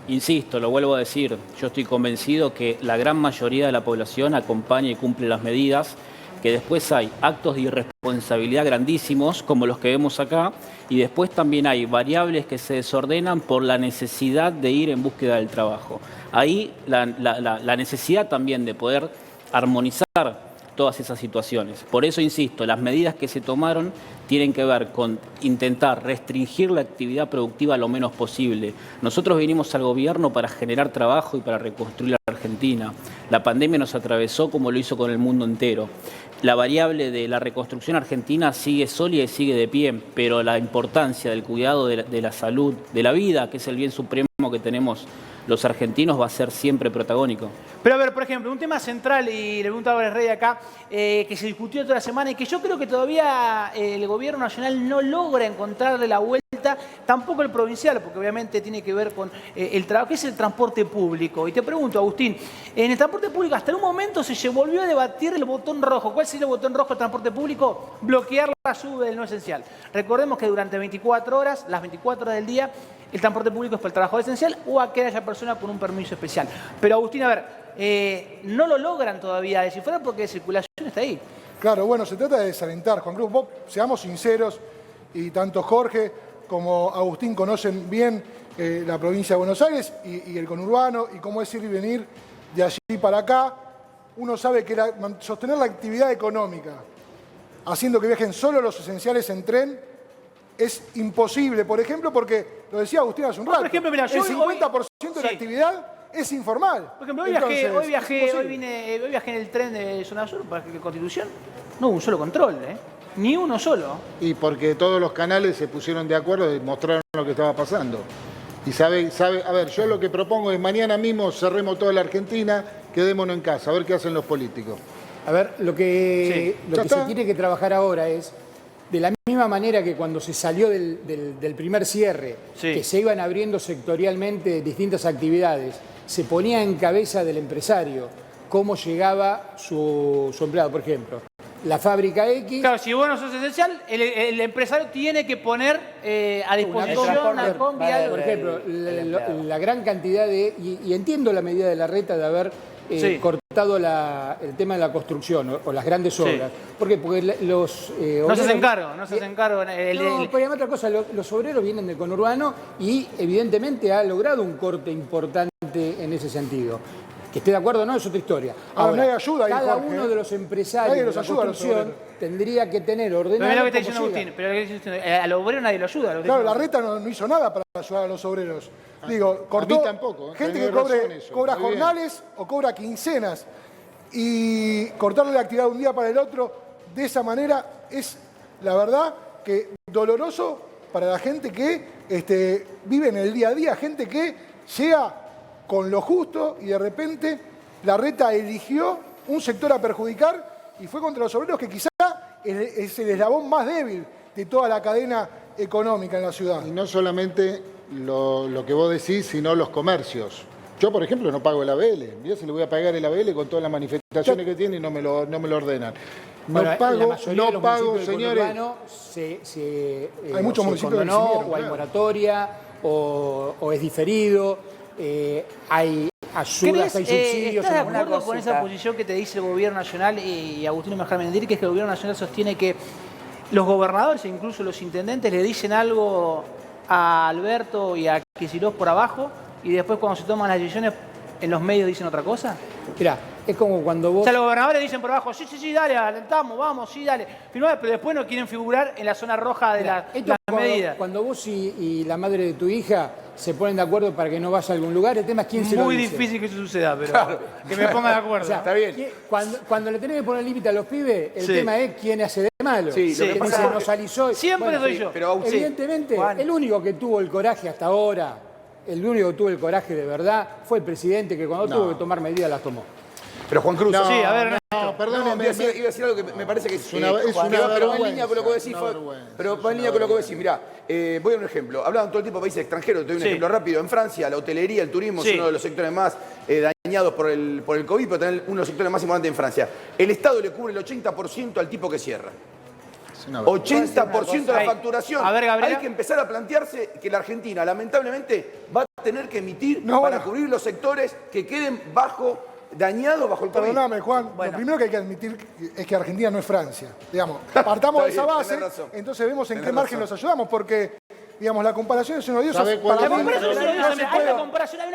Insisto, lo vuelvo a decir, yo estoy convencido que la gran mayoría de la población acompaña y cumple las medidas, que después hay actos de irresponsabilidad grandísimos, como los que vemos acá, y después también hay variables que se desordenan por la necesidad de ir en búsqueda del trabajo. Ahí la necesidad también de poder armonizar todas esas situaciones. Por eso, insisto, las medidas que se tomaron tienen que ver con intentar restringir la actividad productiva lo menos posible. Nosotros vinimos al gobierno para generar trabajo y para reconstruir la Argentina. La pandemia nos atravesó como lo hizo con el mundo entero. La variable de la reconstrucción argentina sigue sólida y sigue de pie, pero la importancia del cuidado de la salud, de la vida, que es el bien supremo que tenemos los argentinos, va a ser siempre protagónico. Pero a ver, por ejemplo, un tema central, y le preguntaba a Rey acá, que se discutió toda la semana y que yo creo que todavía el gobierno nacional no logra encontrarle la vuelta, tampoco el provincial, porque obviamente tiene que ver con el trabajo, que es el transporte público. Y te pregunto, Agustín, en el transporte público hasta en un momento se volvió a debatir el botón rojo. ¿Cuál sería el botón rojo del transporte público? Bloquear la sube del no esencial. Recordemos que durante 24 horas, las 24 horas del día, el transporte público es para el trabajo esencial o aquella persona con un permiso especial. Pero Agustín, a ver, no lo logran todavía descifrar porque la circulación está ahí. Claro, bueno, se trata de desalentar, Juan Cruz. Vos, seamos sinceros, y tanto Jorge como Agustín conocen bien la provincia de Buenos Aires y el conurbano y cómo es ir y venir de allí para acá. Uno sabe que sostener la actividad económica haciendo que viajen solo los esenciales en tren es imposible, por ejemplo, porque, lo decía Agustín hace un rato, Por ejemplo, mira, yo el hoy- 50% de la sí. actividad es informal. Por ejemplo, hoy Entonces, viajé es en el tren de Zona Sur para Constitución. No hubo un solo control, ni uno solo. Y porque todos los canales se pusieron de acuerdo y mostraron lo que estaba pasando. Y a ver, yo lo que propongo es mañana mismo cerremos toda la Argentina, quedémonos en casa, a ver qué hacen los políticos. A ver, lo que Ya se está. tiene que trabajar ahora es, de la misma manera que cuando se salió del primer cierre, Sí. que se iban abriendo sectorialmente distintas actividades, se ponía en cabeza del empresario cómo llegaba su empleado. Por ejemplo, la fábrica X... Claro, si vos no sos esencial, el empresario tiene que poner a disposición transporte una combi, para algo. Por ejemplo, la gran cantidad de... Y entiendo la medida de la reta de haber Sí. cortado el tema de la construcción o las grandes Sí. obras. ¿Por qué? Porque los... No se hacen cargo, no se hacen cargo. No, pero además otra cosa, los obreros vienen del conurbano y evidentemente ha logrado un corte importante en ese sentido. Que esté de acuerdo o no es otra historia. Ahora, no hay ayuda ahí, cada Jorge, uno de los nadie empresarios de los la ayuda a los construcción obreros. tendría que tener Pero ordenado es lo que está cómo diciendo llega. Agustín. Pero lo que está diciendo, al obrero nadie lo ayuda. Claro, la reta no hizo nada para ayudar a los obreros. Digo, cortó mí tampoco, gente tenés que razón eso, cobra está bien. jornales o cobra quincenas. Y cortarle la actividad de un día para el otro de esa manera es, la verdad, que doloroso para la gente que vive en el día a día, gente que llega con lo justo y de repente la reta eligió un sector a perjudicar y fue contra los obreros que quizá es el eslabón más débil de toda la cadena económica en la ciudad. Y no solamente lo que vos decís, sino los comercios. Yo, por ejemplo, no pago el ABL. Mirá si le voy a pagar el ABL con todas las manifestaciones que tiene y no me lo ordenan. No Bueno, en la pago, mayoría de los municipios del señores. conurbano Hay muchos municipios que condonó, eximieron, o hay claro. moratoria, o es diferido, hay ayudas, hay subsidios. ¿Estás de en alguna acuerdo con cosita. esa posición que te dice el gobierno nacional y Agustín Majar Mendir, que es que el gobierno nacional sostiene que los gobernadores e incluso los intendentes le dicen algo a Alberto y a Kicillof por abajo y después cuando se toman las decisiones en los medios dicen otra cosa? Mirá, es como cuando O vos... sea, los gobernadores dicen por abajo, sí, dale, alentamos, vamos, sí, dale. Firmá, pero después no quieren figurar en la zona roja de Mirá, esto las cuando, medidas. cuando vos y la madre de tu hija se ponen de acuerdo para que no vayas a algún lugar, el tema es quién se lo Muy dice. difícil que eso suceda, pero que me ponga de acuerdo. O sea, Está bien. Cuando le tenés que poner límite a los pibes, el Sí. tema es quién hace de malo. Sí, lo que Quién pasa dice, es que no salís hoy. siempre soy yo. Pero Evidentemente, Juan. el único que tuvo el coraje hasta ahora, el único que tuvo el coraje de verdad, fue el presidente que cuando tuvo que tomar medidas las tomó. Pero Juan Cruz, No, Sí, a ver, no, perdóneme. iba a decir algo que me parece que es una pero va en vergüenza, línea con lo que vos decís. una vergüenza, Pero va en línea con lo que vos decís. Mirá, voy a dar un ejemplo. Hablaban todo el tiempo de países extranjeros. Te doy un Sí. ejemplo rápido. En Francia, la hotelería, el turismo Sí. es uno de los sectores más dañados por el COVID, pero también uno de los sectores más importantes en Francia. El Estado le cubre el 80% al tipo que cierra. Es una vergüenza. 80% de la Ay, facturación. a ver, Gabriela. Hay que empezar a plantearse que la Argentina, lamentablemente, va a tener que emitir No, para bueno. cubrir los sectores que queden dañados bajo el COVID. Perdóname, Juan, Bueno. lo primero que hay que admitir es que Argentina no es Francia. Digamos, partamos de esa Está bien, base, tenés razón. entonces vemos en Tenés qué margen razón. los ayudamos, porque, digamos, la comparación es una odiosa. ¿Sabe cuál Para es La mí, comparación es no, odiosa, no se hay puede. una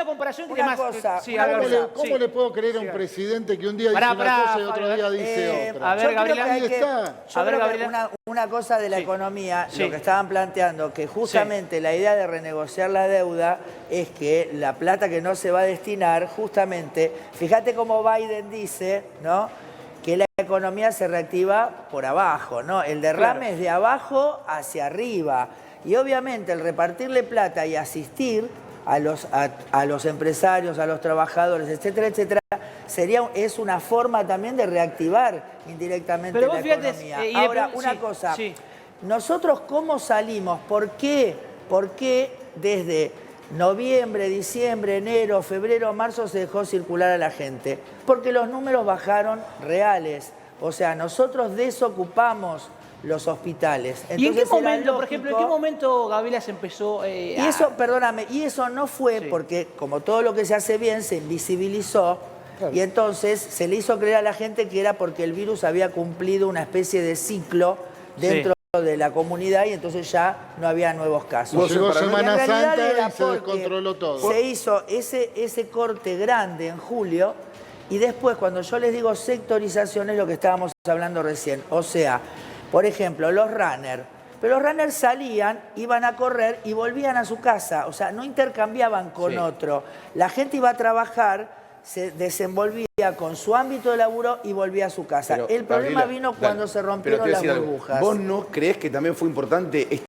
comparación que Una además... cosa, Sí, una a ver, cosa. Gabriela, ¿Cómo sí. le puedo creer a un presidente que un día Pará, dice una cosa y otro Fabio. día dice otra? A ver, Yo creo Gabriela. que hay Ahí que- está. yo A ver, creo que Gabriela. una cosa de la Sí. economía, Sí. lo que estaban planteando, que justamente la idea de renegociar la deuda es que la plata que no se va a destinar, justamente, fíjate cómo Biden dice, ¿no? Que la economía se reactiva por abajo, ¿no? El derrame Claro. es de abajo hacia arriba. Y obviamente el repartirle plata y asistir a los empresarios, a los trabajadores, etcétera, etcétera, es una forma también de reactivar indirectamente Pero la vos fíjate, economía. y Ahora, sí, una cosa, sí. nosotros cómo salimos, ¿por qué desde noviembre, diciembre, enero, febrero, marzo se dejó circular a la gente? Porque los números bajaron reales. O sea, nosotros desocupamos los hospitales. ¿Y en qué Entonces, era momento, por ejemplo, en qué lógico- momento Gabriela se empezó y eso, perdóname, y eso no fue Sí. porque, como todo lo que se hace bien, se invisibilizó y entonces se le hizo creer a la gente que era porque el virus había cumplido una especie de ciclo dentro de la comunidad y entonces ya no había nuevos casos. Llegó Y en Semana realidad Santa era y se porque descontroló todo. Se hizo ese corte grande en julio y después, cuando yo les digo sectorización, es lo que estábamos hablando recién. O sea, por ejemplo, los runners. Pero los runners salían, iban a correr y volvían a su casa. O sea, no intercambiaban con Sí. otro. La gente iba a trabajar, se desenvolvía con su ámbito de laburo y volvía a su casa. Pero, el problema Gabriela, vino dale, cuando se pero te rompieron voy a las decir algo. burbujas. ¿Vos no creés que también fue importante